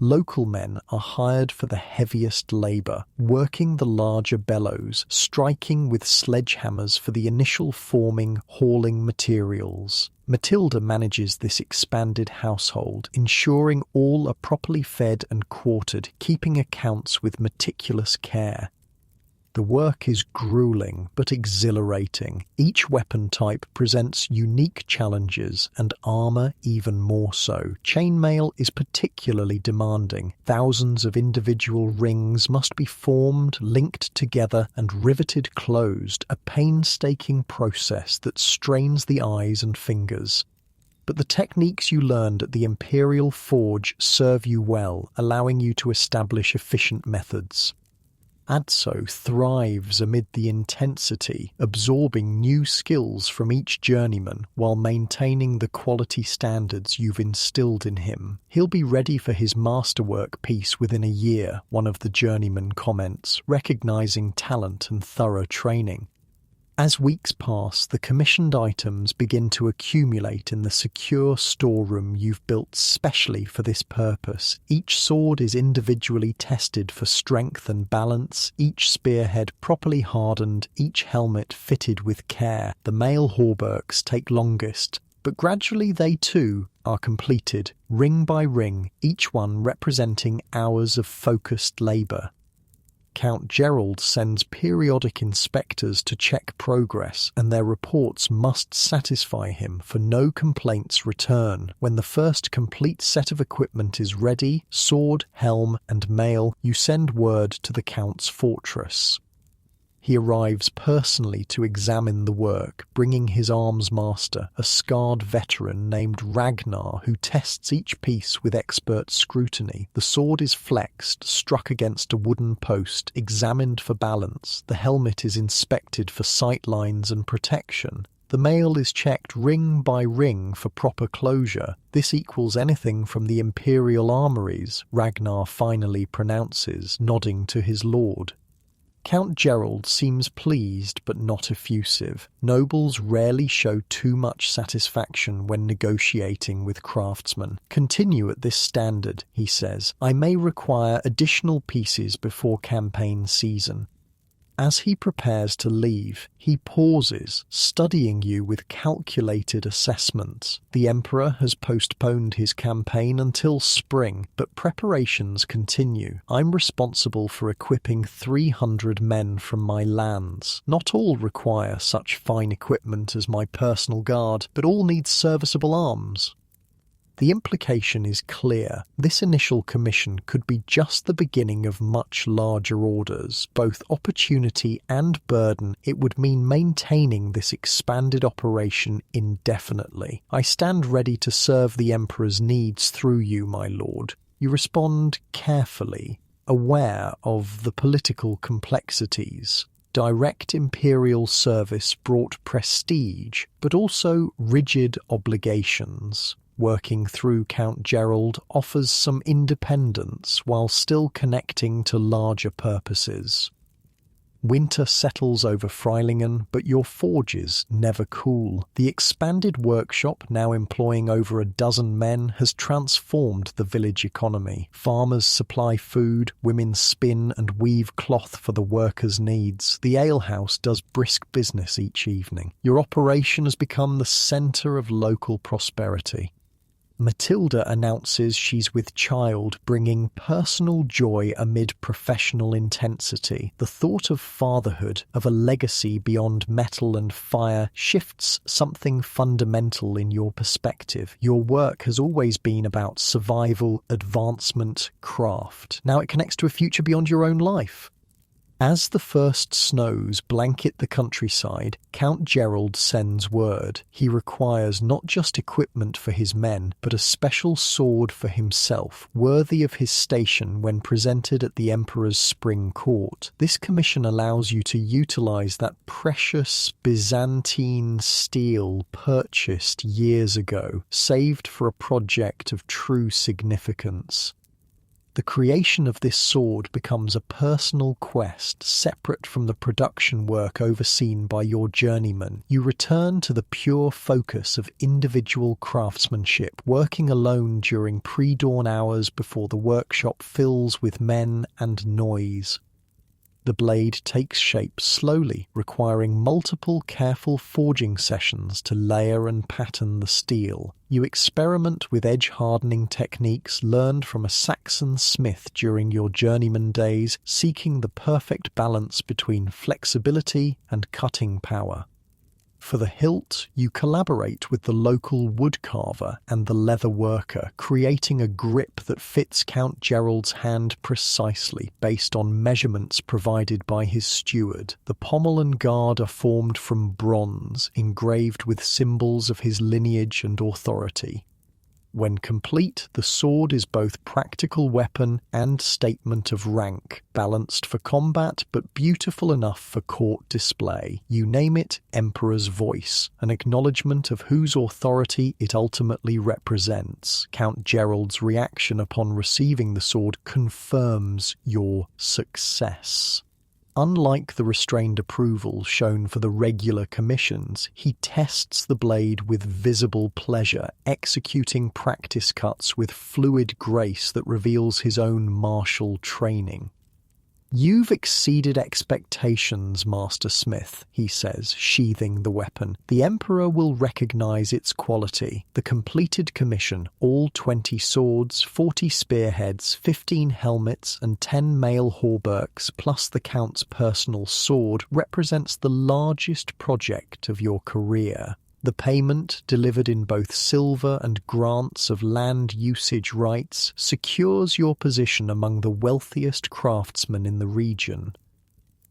Local men are hired for the heaviest labour, working the larger bellows, striking with sledgehammers for the initial forming, hauling materials. Matilda manages this expanded household, ensuring all are properly fed and quartered, keeping accounts with meticulous care. The work is grueling but exhilarating. Each weapon type presents unique challenges, and armour even more so. Chainmail is particularly demanding. Thousands of individual rings must be formed, linked together, and riveted closed, a painstaking process that strains the eyes and fingers. But the techniques you learned at the Imperial Forge serve you well, allowing you to establish efficient methods. Adso thrives amid the intensity, absorbing new skills from each journeyman while maintaining the quality standards you've instilled in him. He'll be ready for his masterwork piece within a year, one of the journeymen comments, recognizing talent and thorough training. As weeks pass, the commissioned items begin to accumulate in the secure storeroom you've built specially for this purpose. Each sword is individually tested for strength and balance, each spearhead properly hardened, each helmet fitted with care. The mail hauberks take longest, but gradually they too are completed, ring by ring, each one representing hours of focused labour. Count Gerald sends periodic inspectors to check progress, and their reports must satisfy him, for no complaints return. When the first complete set of equipment is ready, sword, helm, and mail, you send word to the Count's fortress. He arrives personally to examine the work, bringing his arms master, a scarred veteran named Ragnar, who tests each piece with expert scrutiny. The sword is flexed, struck against a wooden post, examined for balance. The helmet is inspected for sight lines and protection. The mail is checked ring by ring for proper closure. This equals anything from the Imperial armories, Ragnar finally pronounces, nodding to his lord. Count Gerald seems pleased but not effusive. Nobles rarely show too much satisfaction when negotiating with craftsmen. Continue at this standard, he says. I may require additional pieces before campaign season. As he prepares to leave, he pauses, studying you with calculated assessments. The Emperor has postponed his campaign until spring, but preparations continue. I'm responsible for equipping 300 men from my lands. Not all require such fine equipment as my personal guard, but all need serviceable arms. The implication is clear. This initial commission could be just the beginning of much larger orders. Both opportunity and burden, it would mean maintaining this expanded operation indefinitely. I stand ready to serve the Emperor's needs through you, my lord. You respond carefully, aware of the political complexities. Direct Imperial service brought prestige, but also rigid obligations. Working through Count Gerald offers some independence while still connecting to larger purposes. Winter settles over Fryingan, but your forges never cool. The expanded workshop, now employing over a dozen men, has transformed the village economy. Farmers supply food, women spin and weave cloth for the workers' needs. The alehouse does brisk business each evening. Your operation has become the centre of local prosperity. Matilda announces she's with child, bringing personal joy amid professional intensity. The thought of fatherhood, of a legacy beyond metal and fire, shifts something fundamental in your perspective. Your work has always been about survival, advancement, craft. Now it connects to a future beyond your own life. As the first snows blanket the countryside, Count Gerald sends word. He requires not just equipment for his men, but a special sword for himself, worthy of his station when presented at the Emperor's spring court. This commission allows you to utilize that precious Byzantine steel purchased years ago, saved for a project of true significance. The creation of this sword becomes a personal quest separate from the production work overseen by your journeyman. You return to the pure focus of individual craftsmanship, working alone during pre-dawn hours before the workshop fills with men and noise. The blade takes shape slowly, requiring multiple careful forging sessions to layer and pattern the steel. You experiment with edge-hardening techniques learned from a Saxon smith during your journeyman days, seeking the perfect balance between flexibility and cutting power. For the hilt, you collaborate with the local woodcarver and the leather worker, creating a grip that fits Count Gerald's hand precisely based on measurements provided by his steward. The pommel and guard are formed from bronze, engraved with symbols of his lineage and authority. When complete, the sword is both practical weapon and statement of rank, balanced for combat but beautiful enough for court display. You name it Emperor's voice, an acknowledgement of whose authority it ultimately represents. Count Gerald's reaction upon receiving the sword confirms your success. Unlike the restrained approval shown for the regular commissions, he tests the blade with visible pleasure, executing practice cuts with fluid grace that reveals his own martial training. "You've exceeded expectations, Master Smith," he says, sheathing the weapon. "The Emperor will recognize its quality. The completed commission, all 20 swords, 40 spearheads, 15 helmets, and 10 mail hauberks, plus the Count's personal sword, represents the largest project of your career. The payment, delivered in both silver and grants of land usage rights, secures your position among the wealthiest craftsmen in the region.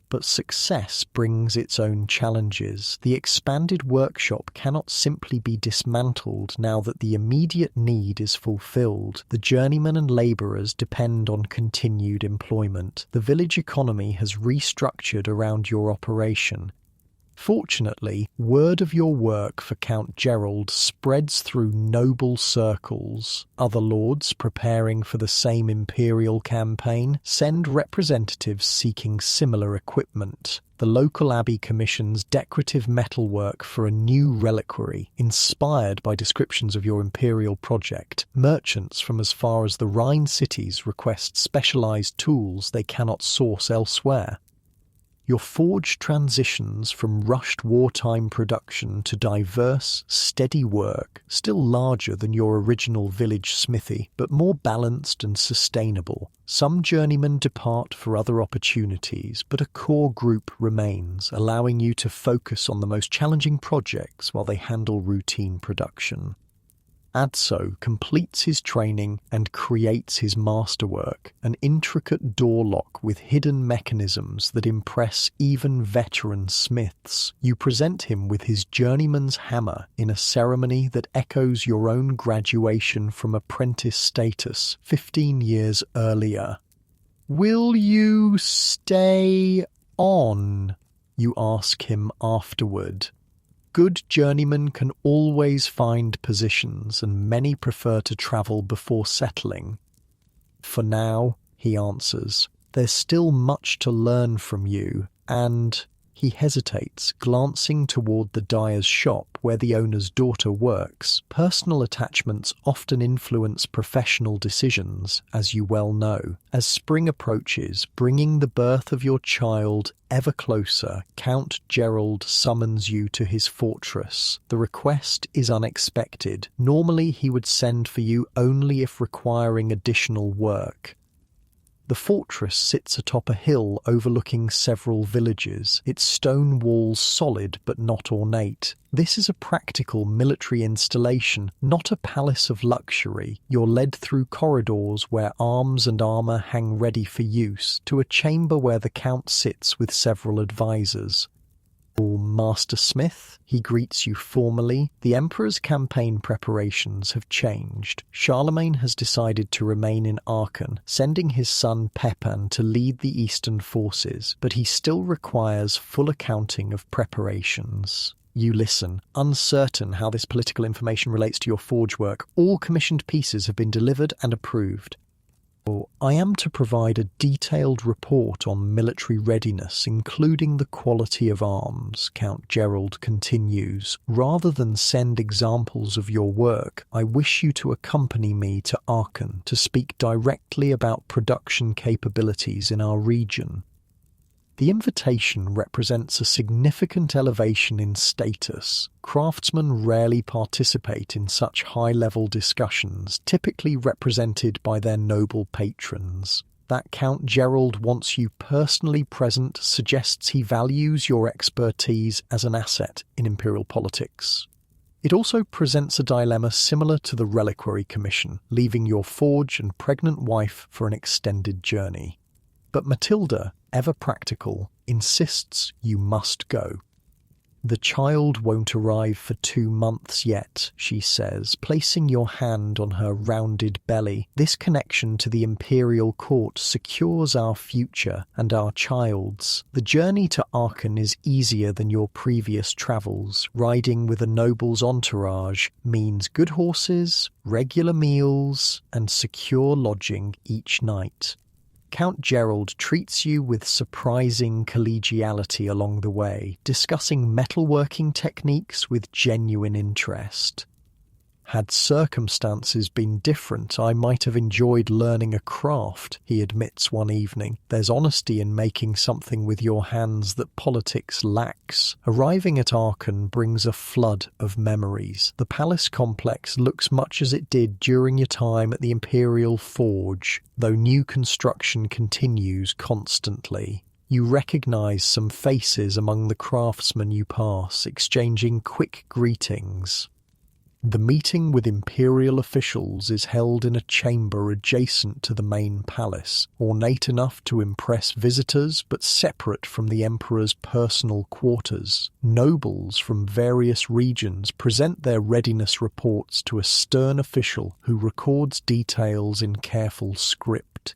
But success brings its own challenges. The expanded workshop cannot simply be dismantled now that the immediate need is fulfilled. The journeymen and labourers depend on continued employment. The village economy has restructured around your operation. Fortunately, word of your work for Count Gerald spreads through noble circles. Other lords preparing for the same Imperial campaign send representatives seeking similar equipment. The local abbey commissions decorative metalwork for a new reliquary, inspired by descriptions of your Imperial project. Merchants from as far as the Rhine cities request specialized tools they cannot source elsewhere. Your forge transitions from rushed wartime production to diverse, steady work, still larger than your original village smithy, but more balanced and sustainable. Some journeymen depart for other opportunities, but a core group remains, allowing you to focus on the most challenging projects while they handle routine production. Adso completes his training and creates his masterwork, an intricate door lock with hidden mechanisms that impress even veteran smiths. You present him with his journeyman's hammer in a ceremony that echoes your own graduation from apprentice status 15 years earlier. "Will you stay on?" you ask him afterward. Good journeymen can always find positions, and many prefer to travel before settling. "For now," he answers, "there's still much to learn from you," and he hesitates, glancing toward the dyer's shop where the owner's daughter works. Personal attachments often influence professional decisions, as you well know. As spring approaches, bringing the birth of your child ever closer, Count Gerald summons you to his fortress. The request is unexpected. Normally he would send for you only if requiring additional work. The fortress sits atop a hill overlooking several villages, its stone walls solid but not ornate. This is a practical military installation, not a palace of luxury. You're led through corridors where arms and armour hang ready for use, to a chamber where the Count sits with several advisors. "Master Smith," he greets you formally. The Emperor's campaign preparations have changed. Charlemagne has decided to remain in Aachen, sending his son Pepin to lead the eastern forces, but he still requires full accounting of preparations. You listen, uncertain how this political information relates to your forge work. All commissioned pieces have been delivered and approved. "I am to provide a detailed report on military readiness, including the quality of arms," Count Gerald continues. "Rather than send examples of your work, I wish you to accompany me to Aachen to speak directly about production capabilities in our region." The invitation represents a significant elevation in status. Craftsmen rarely participate in such high-level discussions, typically represented by their noble patrons. That Count Gerald wants you personally present suggests he values your expertise as an asset in Imperial politics. It also presents a dilemma similar to the Reliquary Commission, leaving your forge and pregnant wife for an extended journey. But Matilda, ever practical, insists you must go. "The child won't arrive for 2 months yet," she says, placing your hand on her rounded belly. "This connection to the Imperial court secures our future and our child's. The journey to Aachen is easier than your previous travels. Riding with a noble's entourage means good horses, regular meals, and secure lodging each night." Count Gerald treats you with surprising collegiality along the way, discussing metalworking techniques with genuine interest. "Had circumstances been different, I might have enjoyed learning a craft," he admits one evening. "There's honesty in making something with your hands that politics lacks." Arriving at Aachen brings a flood of memories. The palace complex looks much as it did during your time at the Imperial Forge, though new construction continues constantly. You recognize some faces among the craftsmen you pass, exchanging quick greetings. The meeting with Imperial officials is held in a chamber adjacent to the main palace, ornate enough to impress visitors but separate from the Emperor's personal quarters. Nobles from various regions present their readiness reports to a stern official who records details in careful script.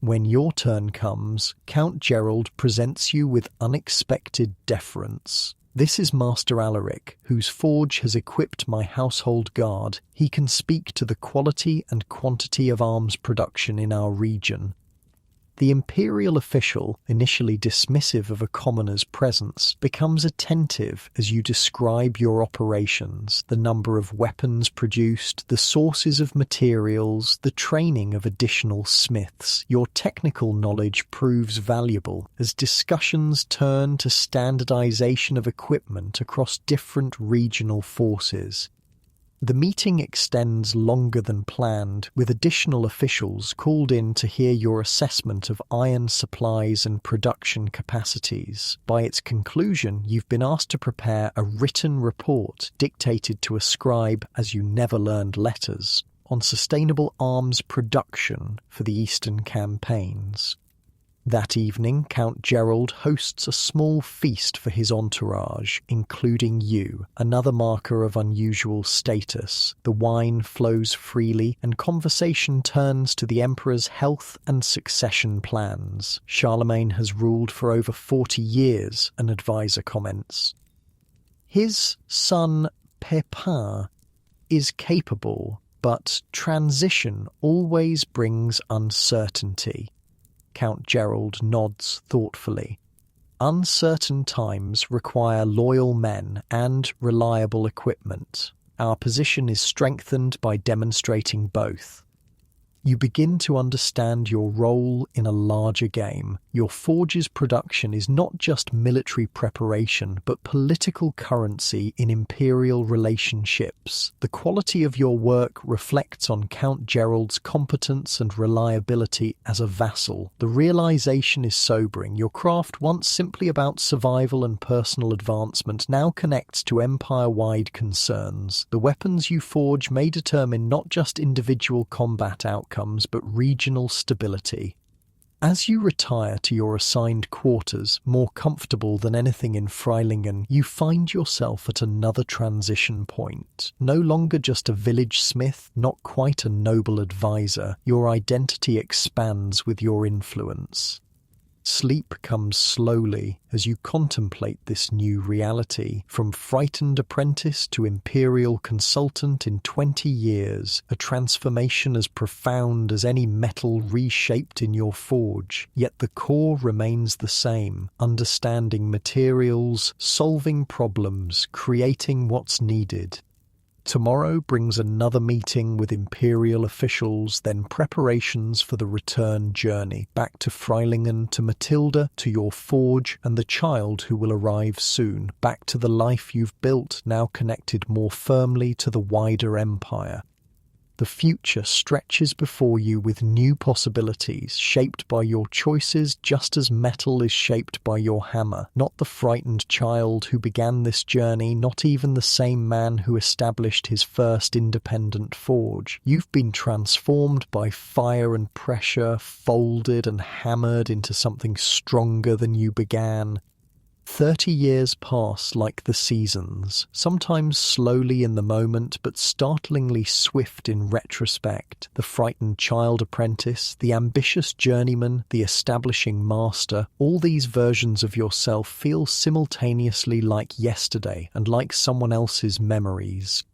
When your turn comes, Count Gerald presents you with unexpected deference. This is Master Alaric, whose forge has equipped my household guard. He can speak to the quality and quantity of arms production in our region. The Imperial official, initially dismissive of a commoner's presence, becomes attentive as you describe your operations, the number of weapons produced, the sources of materials, the training of additional smiths. Your technical knowledge proves valuable as discussions turn to standardization of equipment across different regional forces. The meeting extends longer than planned, with additional officials called in to hear your assessment of iron supplies and production capacities. By its conclusion, you've been asked to prepare a written report dictated to a scribe, as you never learned letters, on sustainable arms production for the Eastern campaigns. That evening, Count Gerald hosts a small feast for his entourage, including you, another marker of unusual status. The wine flows freely, and conversation turns to the Emperor's health and succession plans. Charlemagne has ruled for over 40 years, an advisor comments. His son, Pepin, is capable, but transition always brings uncertainty. Count Gerald nods thoughtfully. Uncertain times require loyal men and reliable equipment. Our position is strengthened by demonstrating both. You begin to understand your role in a larger game. Your forge's production is not just military preparation, but political currency in imperial relationships. The quality of your work reflects on Count Gerald's competence and reliability as a vassal. The realization is sobering. Your craft, once simply about survival and personal advancement, now connects to empire-wide concerns. The weapons you forge may determine not just individual combat outcomes, but regional stability. As you retire to your assigned quarters, more comfortable than anything in Fryingan, you find yourself at another transition point. No longer just a village smith, not quite a noble advisor, your identity expands with your influence. Sleep comes slowly as you contemplate this new reality. From frightened apprentice to Imperial consultant in 20 years, a transformation as profound as any metal reshaped in your forge. Yet the core remains the same, understanding materials, solving problems, creating what's needed. Tomorrow brings another meeting with Imperial officials, then preparations for the return journey, back to Fryingan, to Matilda, to your forge, and the child who will arrive soon, back to the life you've built, now connected more firmly to the wider empire. The future stretches before you with new possibilities, shaped by your choices just as metal is shaped by your hammer. Not the frightened child who began this journey, not even the same man who established his first independent forge. You've been transformed by fire and pressure, folded and hammered into something stronger than you began. 30 years pass like the seasons, sometimes slowly in the moment but startlingly swift in retrospect. The frightened child apprentice, the ambitious journeyman, the establishing master, all these versions of yourself feel simultaneously like yesterday and like someone else's memories.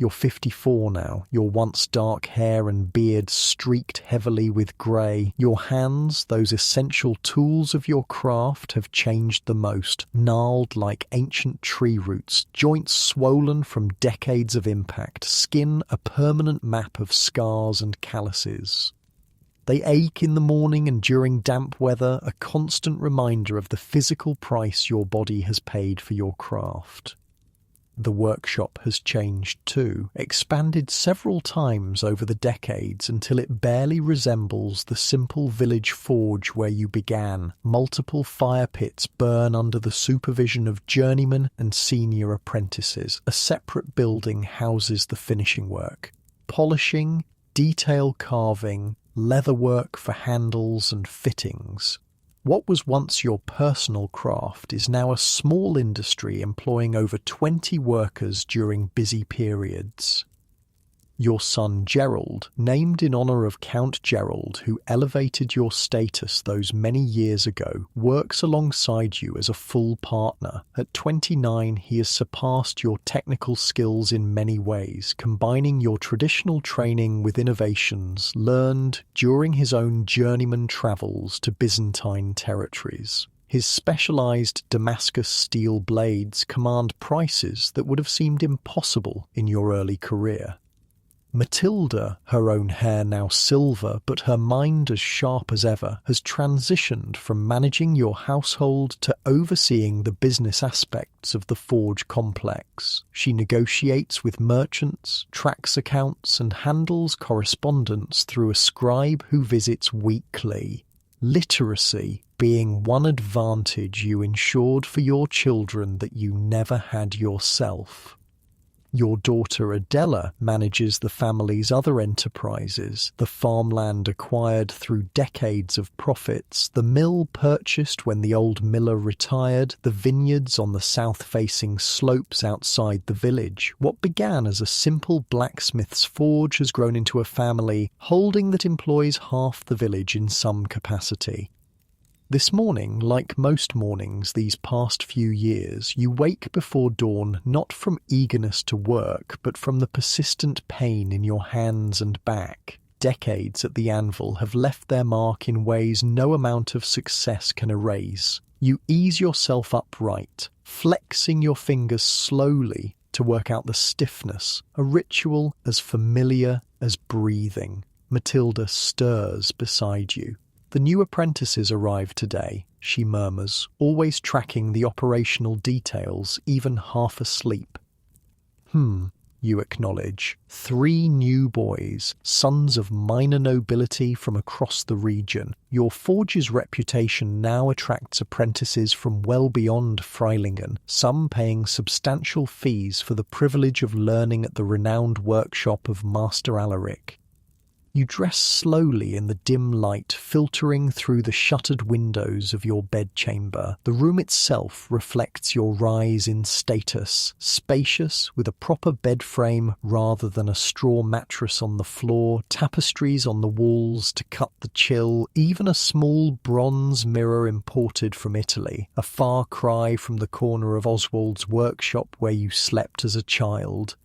You're 54 now, your once dark hair and beard streaked heavily with grey. Your hands, those essential tools of your craft, have changed the most, gnarled like ancient tree roots, joints swollen from decades of impact, skin a permanent map of scars and calluses. They ache in the morning and during damp weather, a constant reminder of the physical price your body has paid for your craft. The workshop has changed too, expanded several times over the decades until it barely resembles the simple village forge where you began. Multiple fire pits burn under the supervision of journeymen and senior apprentices. A separate building houses the finishing work. Polishing, detail carving, leatherwork for handles and fittings. What was once your personal craft is now a small industry employing over 20 workers during busy periods. Your son Gerald, named in honor of Count Gerald, who elevated your status those many years ago, works alongside you as a full partner. At 29, he has surpassed your technical skills in many ways, combining your traditional training with innovations learned during his own journeyman travels to Byzantine territories. His specialized Damascus steel blades command prices that would have seemed impossible in your early career. Matilda, her own hair now silver but her mind as sharp as ever, has transitioned from managing your household to overseeing the business aspects of the forge complex. She negotiates with merchants, tracks accounts, and handles correspondence through a scribe who visits weekly. Literacy being one advantage you ensured for your children that you never had yourself. Your daughter Adela manages the family's other enterprises, the farmland acquired through decades of profits, the mill purchased when the old miller retired, the vineyards on the south-facing slopes outside the village. What began as a simple blacksmith's forge has grown into a family holding that employs half the village in some capacity. This morning, like most mornings these past few years, you wake before dawn not from eagerness to work, but from the persistent pain in your hands and back. Decades at the anvil have left their mark in ways no amount of success can erase. You ease yourself upright, flexing your fingers slowly to work out the stiffness, a ritual as familiar as breathing. Matilda stirs beside you. "The new apprentices arrived today," she murmurs, always tracking the operational details, even half asleep. You acknowledge. 3 new boys, sons of minor nobility from across the region. Your forge's reputation now attracts apprentices from well beyond Fryingan, some paying substantial fees for the privilege of learning at the renowned workshop of Master Alaric. You dress slowly in the dim light filtering through the shuttered windows of your bedchamber. The room itself reflects your rise in status, spacious with a proper bed frame rather than a straw mattress on the floor, tapestries on the walls to cut the chill, even a small bronze mirror imported from Italy, a far cry from the corner of Oswald's workshop where you slept as a child.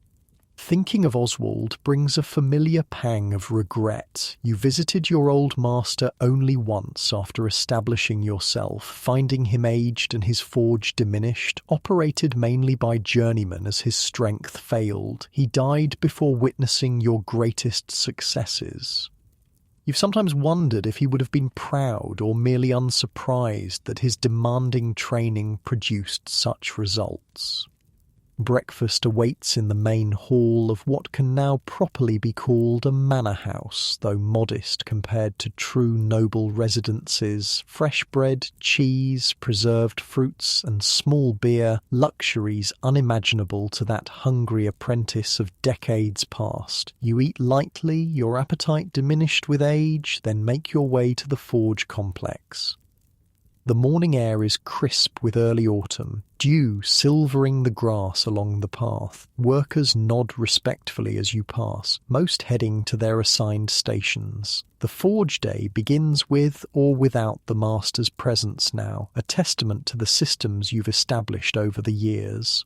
Thinking of Oswald brings a familiar pang of regret. You visited your old master only once after establishing yourself, finding him aged and his forge diminished, operated mainly by journeymen as his strength failed. He died before witnessing your greatest successes. You've sometimes wondered if he would have been proud or merely unsurprised that his demanding training produced such results. Breakfast awaits in the main hall of what can now properly be called a manor house, though modest compared to true noble residences. Fresh bread, cheese, preserved fruits, and small beer, luxuries unimaginable to that hungry apprentice of decades past. You eat lightly, your appetite diminished with age, then make your way to the forge complex. The morning air is crisp with early autumn, dew silvering the grass along the path. Workers nod respectfully as you pass, most heading to their assigned stations. The forge day begins with or without the master's presence now, a testament to the systems you've established over the years.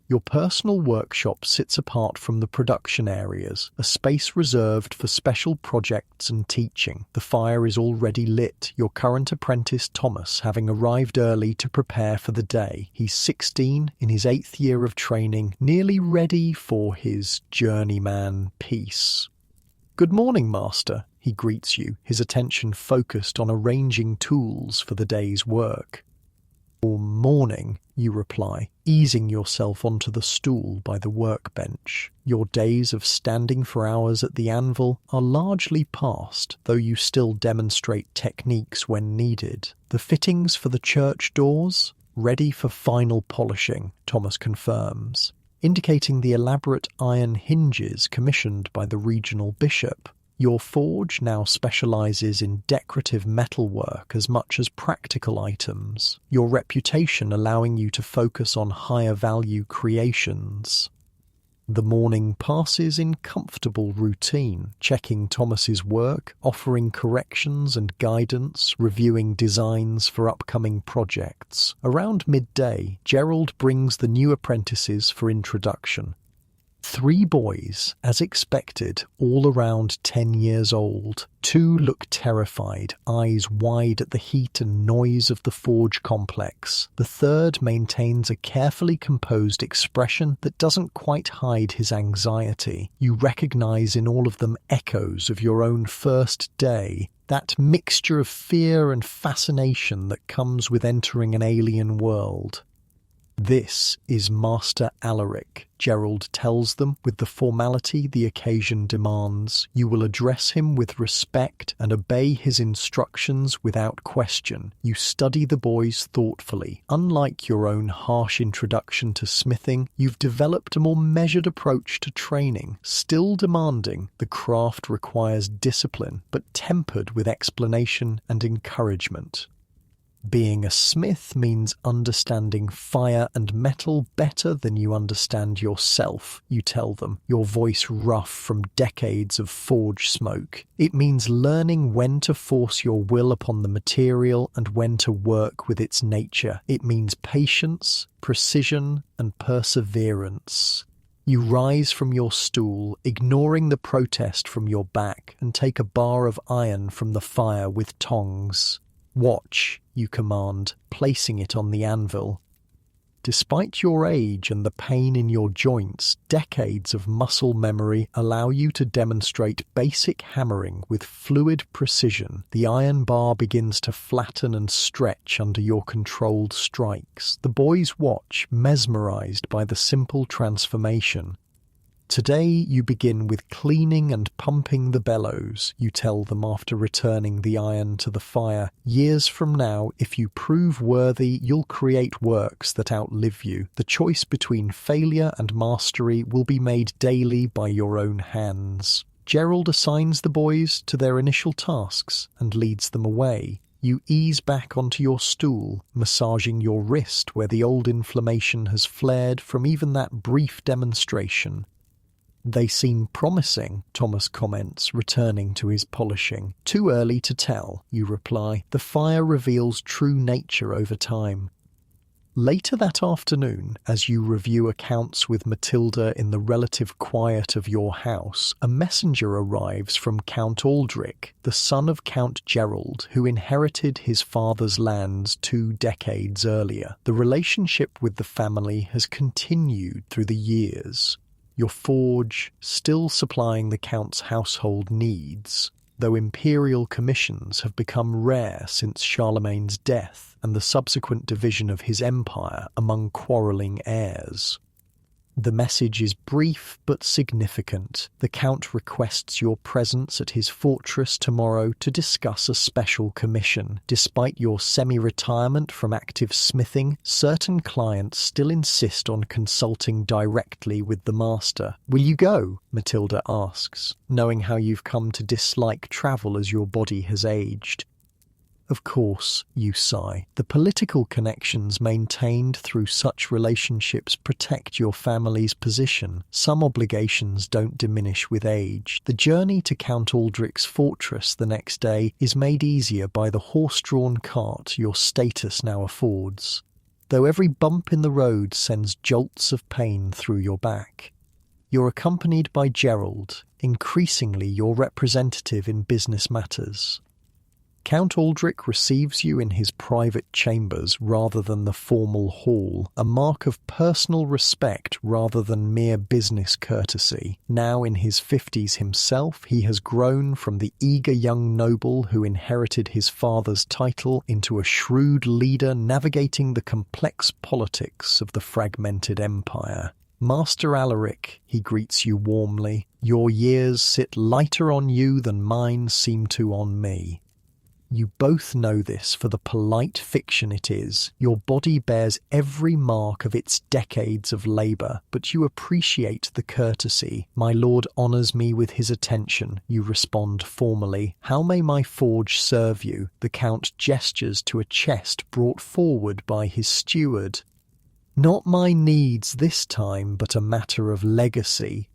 Your personal workshop sits apart from the production areas, a space reserved for special projects and teaching. The fire is already lit, your current apprentice Thomas having arrived early to prepare for the day. He's 16, in his 8th year of training, nearly ready for his journeyman piece. "Good morning, Master," he greets you, his attention focused on arranging tools for the day's work. "Or morning," you reply, easing yourself onto the stool by the workbench. Your days of standing for hours at the anvil are largely past, though you still demonstrate techniques when needed. The fittings for the church doors? Ready for final polishing, Thomas confirms, indicating the elaborate iron hinges commissioned by the regional bishop. Your forge now specializes in decorative metalwork as much as practical items, your reputation allowing you to focus on higher value creations. The morning passes in comfortable routine, checking Thomas's work, offering corrections and guidance, reviewing designs for upcoming projects. Around midday, Gerald brings the new apprentices for introduction. 3 boys, as expected, all around 10 years old. 2 look terrified, eyes wide at the heat and noise of the forge complex. The third maintains a carefully composed expression that doesn't quite hide his anxiety. You recognize in all of them echoes of your own first day, that mixture of fear and fascination that comes with entering an alien world. "This is Master Alaric," Gerald tells them with the formality the occasion demands. "You will address him with respect and obey his instructions without question. You study the boys thoughtfully. Unlike your own harsh introduction to smithing, you've developed a more measured approach to training. Still demanding, the craft requires discipline, but tempered with explanation and encouragement. Being a smith means understanding fire and metal better than you understand yourself," you tell them, your voice rough from decades of forge smoke. "It means learning when to force your will upon the material and when to work with its nature. It means patience, precision, and perseverance." You rise from your stool, ignoring the protest from your back, and take a bar of iron from the fire with tongs. "Watch," you command, placing it on the anvil. Despite your age and the pain in your joints, decades of muscle memory allow you to demonstrate basic hammering with fluid precision. The iron bar begins to flatten and stretch under your controlled strikes. The boys watch, mesmerized by the simple transformation. "Today you begin with cleaning and pumping the bellows," you tell them after returning the iron to the fire. "Years from now, if you prove worthy, you'll create works that outlive you. The choice between failure and mastery will be made daily by your own hands." Gerald assigns the boys to their initial tasks and leads them away. You ease back onto your stool, massaging your wrist where the old inflammation has flared from even that brief demonstration. "They seem promising," Thomas comments, returning to his polishing. "Too early to tell," you reply. "The fire reveals true nature over time." Later that afternoon, as you review accounts with Matilda in the relative quiet of your house, a messenger arrives from Count Aldrich, the son of Count Gerald, who inherited his father's lands 2 decades earlier. The relationship with the family has continued through the years. Your forge still supplying the Count's household needs, though Imperial commissions have become rare since Charlemagne's death and the subsequent division of his empire among quarrelling heirs. The message is brief but significant. The Count requests your presence at his fortress tomorrow to discuss a special commission. Despite your semi-retirement from active smithing, certain clients still insist on consulting directly with the master. "Will you go?" Matilda asks, knowing how you've come to dislike travel as your body has aged. "Of course," you sigh. "The political connections maintained through such relationships protect your family's position. Some obligations don't diminish with age. The journey to Count Aldrich's fortress the next day is made easier by the horse-drawn cart your status now affords, though every bump in the road sends jolts of pain through your back. You're accompanied by Gerald, increasingly your representative in business matters. Count Aldrich receives you in his private chambers rather than the formal hall, a mark of personal respect rather than mere business courtesy. Now in his 50s himself, he has grown from the eager young noble who inherited his father's title into a shrewd leader navigating the complex politics of the fragmented empire. "Master Alaric," he greets you warmly, "your years sit lighter on you than mine seem to on me." You both know this for the polite fiction it is. Your body bears every mark of its decades of labour, but you appreciate the courtesy. "My lord honours me with his attention," you respond formally. "How may my forge serve you?" The Count gestures to a chest brought forward by his steward. Not my needs this time, but a matter of legacy.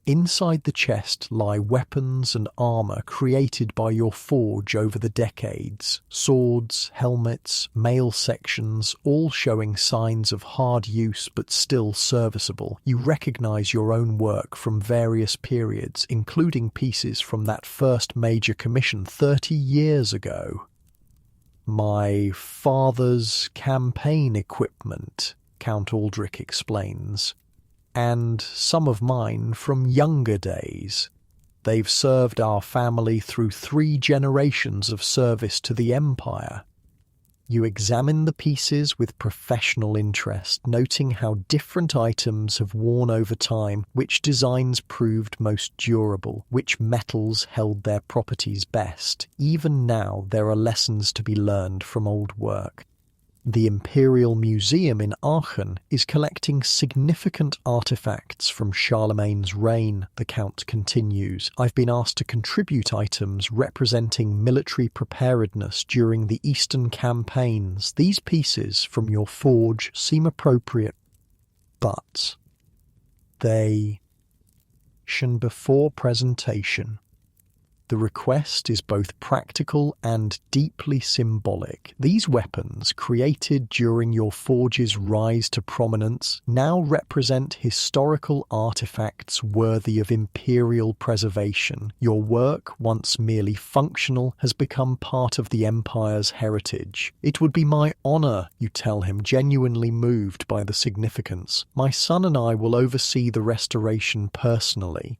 Inside the chest lie weapons and armour created by your forge over the decades. Swords, helmets, mail sections, all showing signs of hard use but still serviceable. You recognise your own work from various periods, including pieces from that first major commission 30 years ago. My father's campaign equipment, Count Aldrich explains, and some of mine from younger days. They've served our family through 3 generations of service to the Empire. You examine the pieces with professional interest, noting how different items have worn over time, which designs proved most durable, which metals held their properties best. Even now, there are lessons to be learned from old work. The Imperial Museum in Aachen is collecting significant artifacts from Charlemagne's reign, the Count continues. I've been asked to contribute items representing military preparedness during the Eastern campaigns. These pieces from your forge seem appropriate, but they shun before presentation. The request is both practical and deeply symbolic. These weapons, created during your forge's rise to prominence, now represent historical artifacts worthy of imperial preservation. Your work, once merely functional, has become part of the Empire's heritage. It would be my honour, you tell him, genuinely moved by the significance. My son and I will oversee the restoration personally.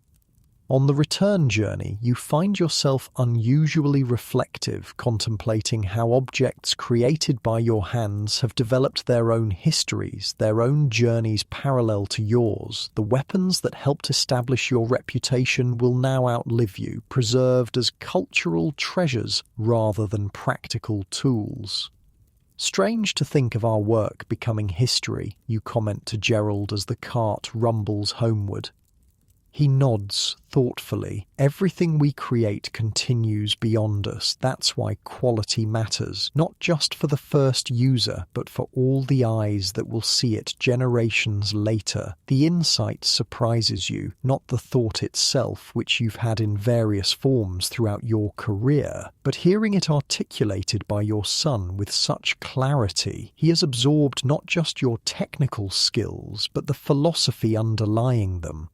On the return journey, you find yourself unusually reflective, contemplating how objects created by your hands have developed their own histories, their own journeys parallel to yours. The weapons that helped establish your reputation will now outlive you, preserved as cultural treasures rather than practical tools. Strange to think of our work becoming history, you comment to Gerald as the cart rumbles homeward. He nods thoughtfully. Everything we create continues beyond us. That's why quality matters, not just for the first user, but for all the eyes that will see it generations later. The insight surprises you, not the thought itself, which you've had in various forms throughout your career, but hearing it articulated by your son with such clarity. He has absorbed not just your technical skills, but the philosophy underlying them.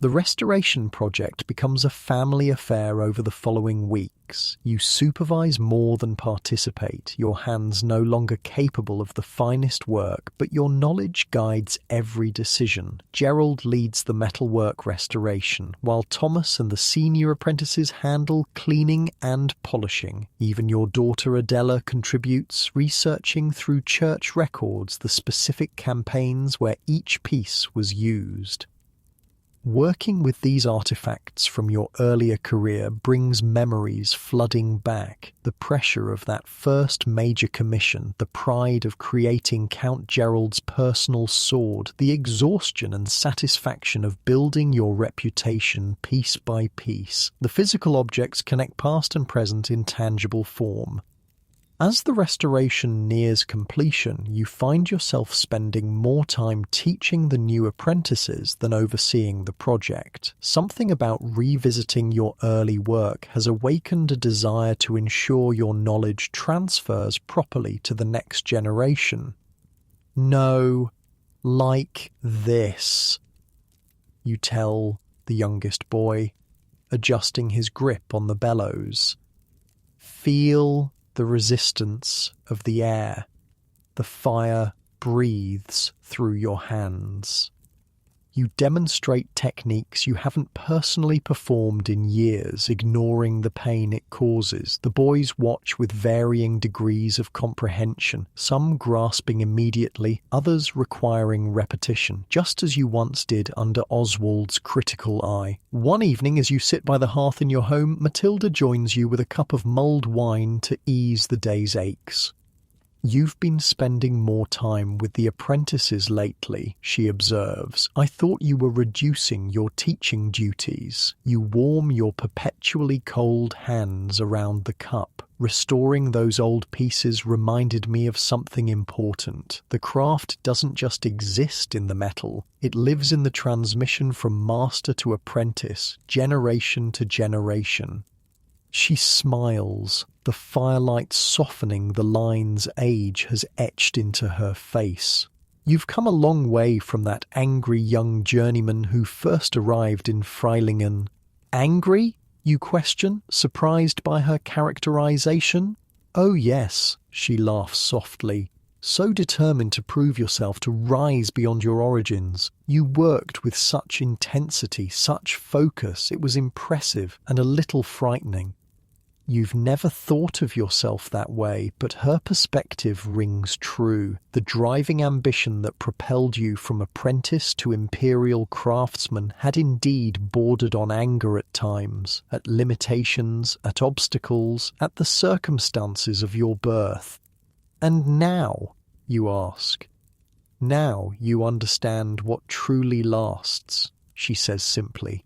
The restoration project becomes a family affair over the following weeks. You supervise more than participate, your hands no longer capable of the finest work, but your knowledge guides every decision. Gerald leads the metalwork restoration, while Thomas and the senior apprentices handle cleaning and polishing. Even your daughter Adela contributes, researching through church records the specific campaigns where each piece was used. Working with these artifacts from your earlier career brings memories flooding back. The pressure of that first major commission, the pride of creating Count Gerald's personal sword, the exhaustion and satisfaction of building your reputation piece by piece. The physical objects connect past and present in tangible form. As the restoration nears completion, you find yourself spending more time teaching the new apprentices than overseeing the project. Something about revisiting your early work has awakened a desire to ensure your knowledge transfers properly to the next generation. No, like this, you tell the youngest boy, adjusting his grip on the bellows. Feel the resistance of the air. The fire breathes through your hands. You demonstrate techniques you haven't personally performed in years, ignoring the pain it causes. The boys watch with varying degrees of comprehension, some grasping immediately, others requiring repetition, just as you once did under Oswald's critical eye. One evening, as you sit by the hearth in your home, Matilda joins you with a cup of mulled wine to ease the day's aches. "You've been spending more time with the apprentices lately," she observes. "I thought you were reducing your teaching duties. You warm your perpetually cold hands around the cup. Restoring those old pieces reminded me of something important. The craft doesn't just exist in the metal. It lives in the transmission from master to apprentice, generation to generation." She smiles, the firelight softening the lines age has etched into her face. "You've come a long way from that angry young journeyman who first arrived in Fryingan." "Angry?" you question, surprised by her characterization. "Oh yes," she laughs softly. "So determined to prove yourself, to rise beyond your origins. You worked with such intensity, such focus. It was impressive and a little frightening." You've never thought of yourself that way, but her perspective rings true. The driving ambition that propelled you from apprentice to Imperial craftsman had indeed bordered on anger at times, at limitations, at obstacles, at the circumstances of your birth. "And now," you ask. "Now you understand what truly lasts," she says simply.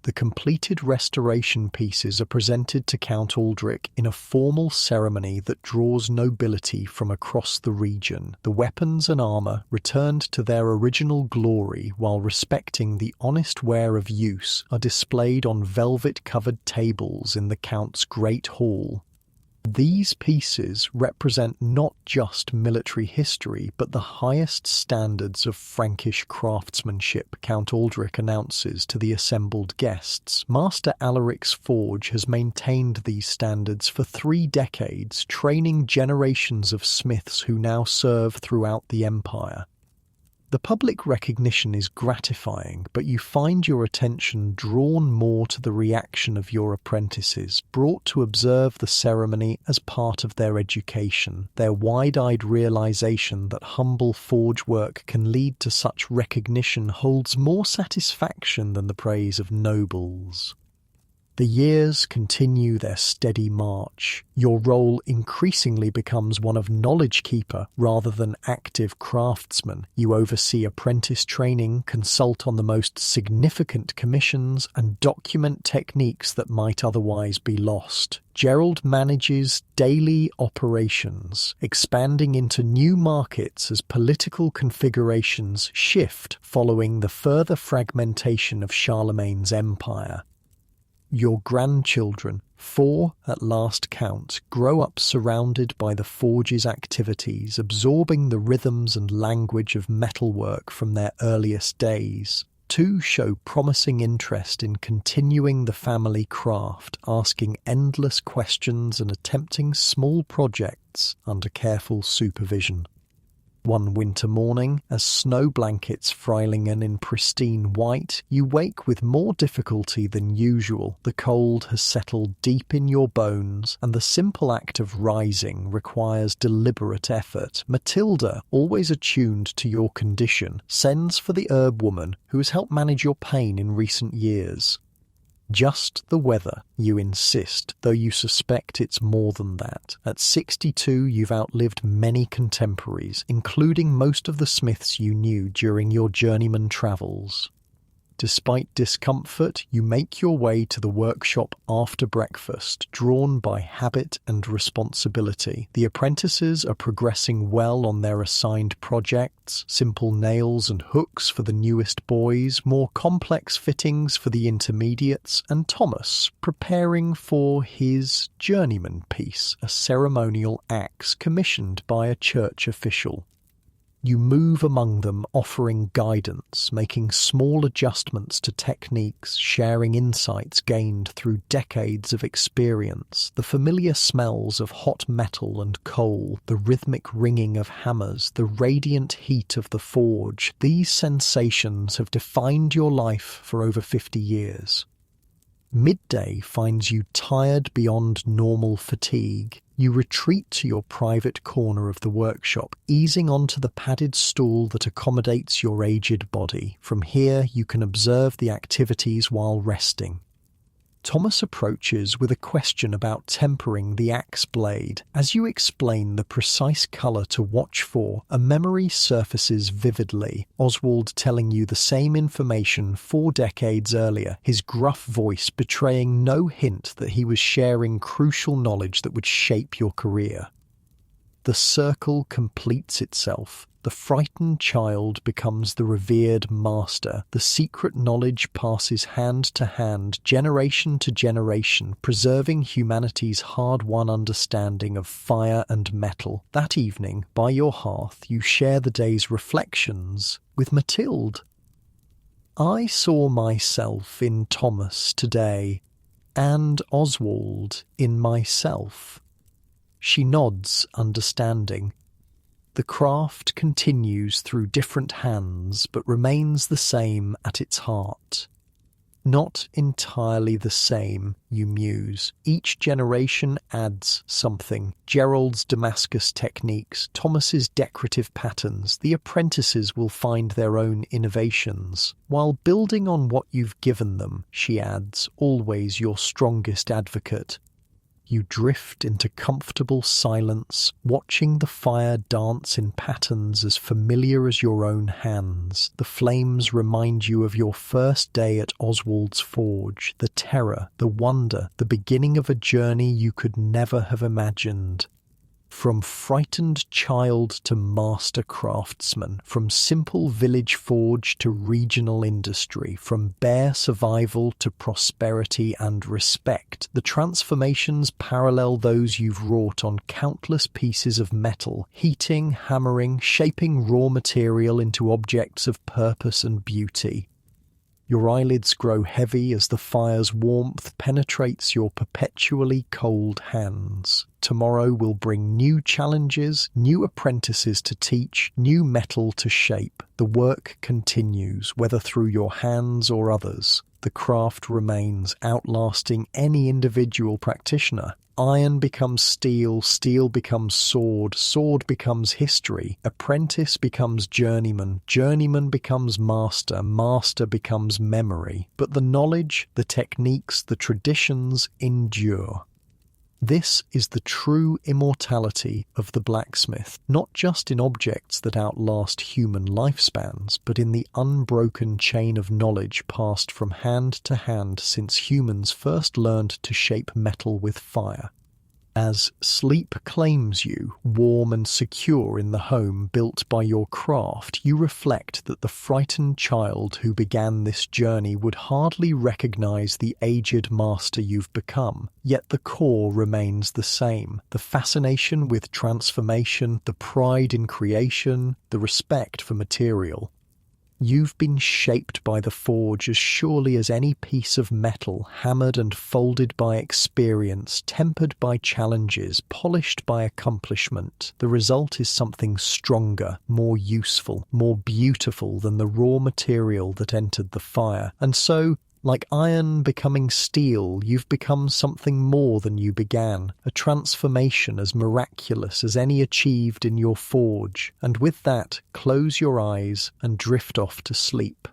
The completed restoration pieces are presented to Count Aldrich in a formal ceremony that draws nobility from across the region. The weapons and armour, returned to their original glory while respecting the honest wear of use, are displayed on velvet-covered tables in the Count's great hall. These pieces represent not just military history, but the highest standards of Frankish craftsmanship, Count Aldrich announces to the assembled guests. Master Alaric's forge has maintained these standards for 3 decades, training generations of smiths who now serve throughout the empire. The public recognition is gratifying, but you find your attention drawn more to the reaction of your apprentices, brought to observe the ceremony as part of their education, their wide-eyed realization that humble forge work can lead to such recognition holds more satisfaction than the praise of nobles. The years continue their steady march. Your role increasingly becomes one of knowledge keeper rather than active craftsman. You oversee apprentice training, consult on the most significant commissions, and document techniques that might otherwise be lost. Gerald manages daily operations, expanding into new markets as political configurations shift following the further fragmentation of Charlemagne's empire. Your grandchildren, 4 at last count, grow up surrounded by the forge's activities, absorbing the rhythms and language of metalwork from their earliest days. 2 show promising interest in continuing the family craft, asking endless questions and attempting small projects under careful supervision. One winter morning, as snow blankets Fryingan in pristine white, you wake with more difficulty than usual. The cold has settled deep in your bones, and the simple act of rising requires deliberate effort. Matilda, always attuned to your condition, sends for the herb woman who has helped manage your pain in recent years. Just the weather, you insist, though you suspect it's more than that. At 62, you've outlived many contemporaries, including most of the smiths you knew during your journeyman travels. Despite discomfort, you make your way to the workshop after breakfast, drawn by habit and responsibility. The apprentices are progressing well on their assigned projects, simple nails and hooks for the newest boys, more complex fittings for the intermediates, and Thomas preparing for his journeyman piece, a ceremonial axe commissioned by a church official. You move among them, offering guidance, making small adjustments to techniques, sharing insights gained through decades of experience. The familiar smells of hot metal and coal, the rhythmic ringing of hammers, the radiant heat of the forge, these sensations have defined your life for over 50 years. Midday finds you tired beyond normal fatigue. You retreat to your private corner of the workshop, easing onto the padded stool that accommodates your aged body. From here, you can observe the activities while resting. Thomas approaches with a question about tempering the axe blade. As you explain the precise colour to watch for, a memory surfaces vividly, Oswald telling you the same information 4 decades earlier, his gruff voice betraying no hint that he was sharing crucial knowledge that would shape your career. The circle completes itself. The frightened child becomes the revered master. The secret knowledge passes hand to hand, generation to generation, preserving humanity's hard-won understanding of fire and metal. That evening, by your hearth, you share the day's reflections with Mathilde. I saw myself in Thomas today, and Oswald in myself. She nods, understanding. The craft continues through different hands, but remains the same at its heart. Not entirely the same, you muse. Each generation adds something. Gerald's Damascus techniques, Thomas's decorative patterns, the apprentices will find their own innovations. While building on what you've given them, she adds, always your strongest advocate. You drift into comfortable silence, watching the fire dance in patterns as familiar as your own hands. The flames remind you of your first day at Oswald's forge, the terror, the wonder, the beginning of a journey you could never have imagined. From frightened child to master craftsman, from simple village forge to regional industry, from bare survival to prosperity and respect, the transformations parallel those you've wrought on countless pieces of metal, heating, hammering, shaping raw material into objects of purpose and beauty. Your eyelids grow heavy as the fire's warmth penetrates your perpetually cold hands. Tomorrow will bring new challenges, new apprentices to teach, new metal to shape. The work continues, whether through your hands or others. The craft remains, outlasting any individual practitioner. Iron becomes steel, steel becomes sword, sword becomes history, apprentice becomes journeyman, journeyman becomes master, master becomes memory. But the knowledge, the techniques, the traditions endure. This is the true immortality of the blacksmith, not just in objects that outlast human lifespans, but in the unbroken chain of knowledge passed from hand to hand since humans first learned to shape metal with fire. As sleep claims you, warm and secure in the home built by your craft, you reflect that the frightened child who began this journey would hardly recognize the aged master you've become, yet the core remains the same. The fascination with transformation, the pride in creation, the respect for material. You've been shaped by the forge as surely as any piece of metal, hammered and folded by experience, tempered by challenges, polished by accomplishment. The result is something stronger, more useful, more beautiful than the raw material that entered the fire. And so, like iron becoming steel, you've become something more than you began, a transformation as miraculous as any achieved in your forge, and with that, close your eyes and drift off to sleep.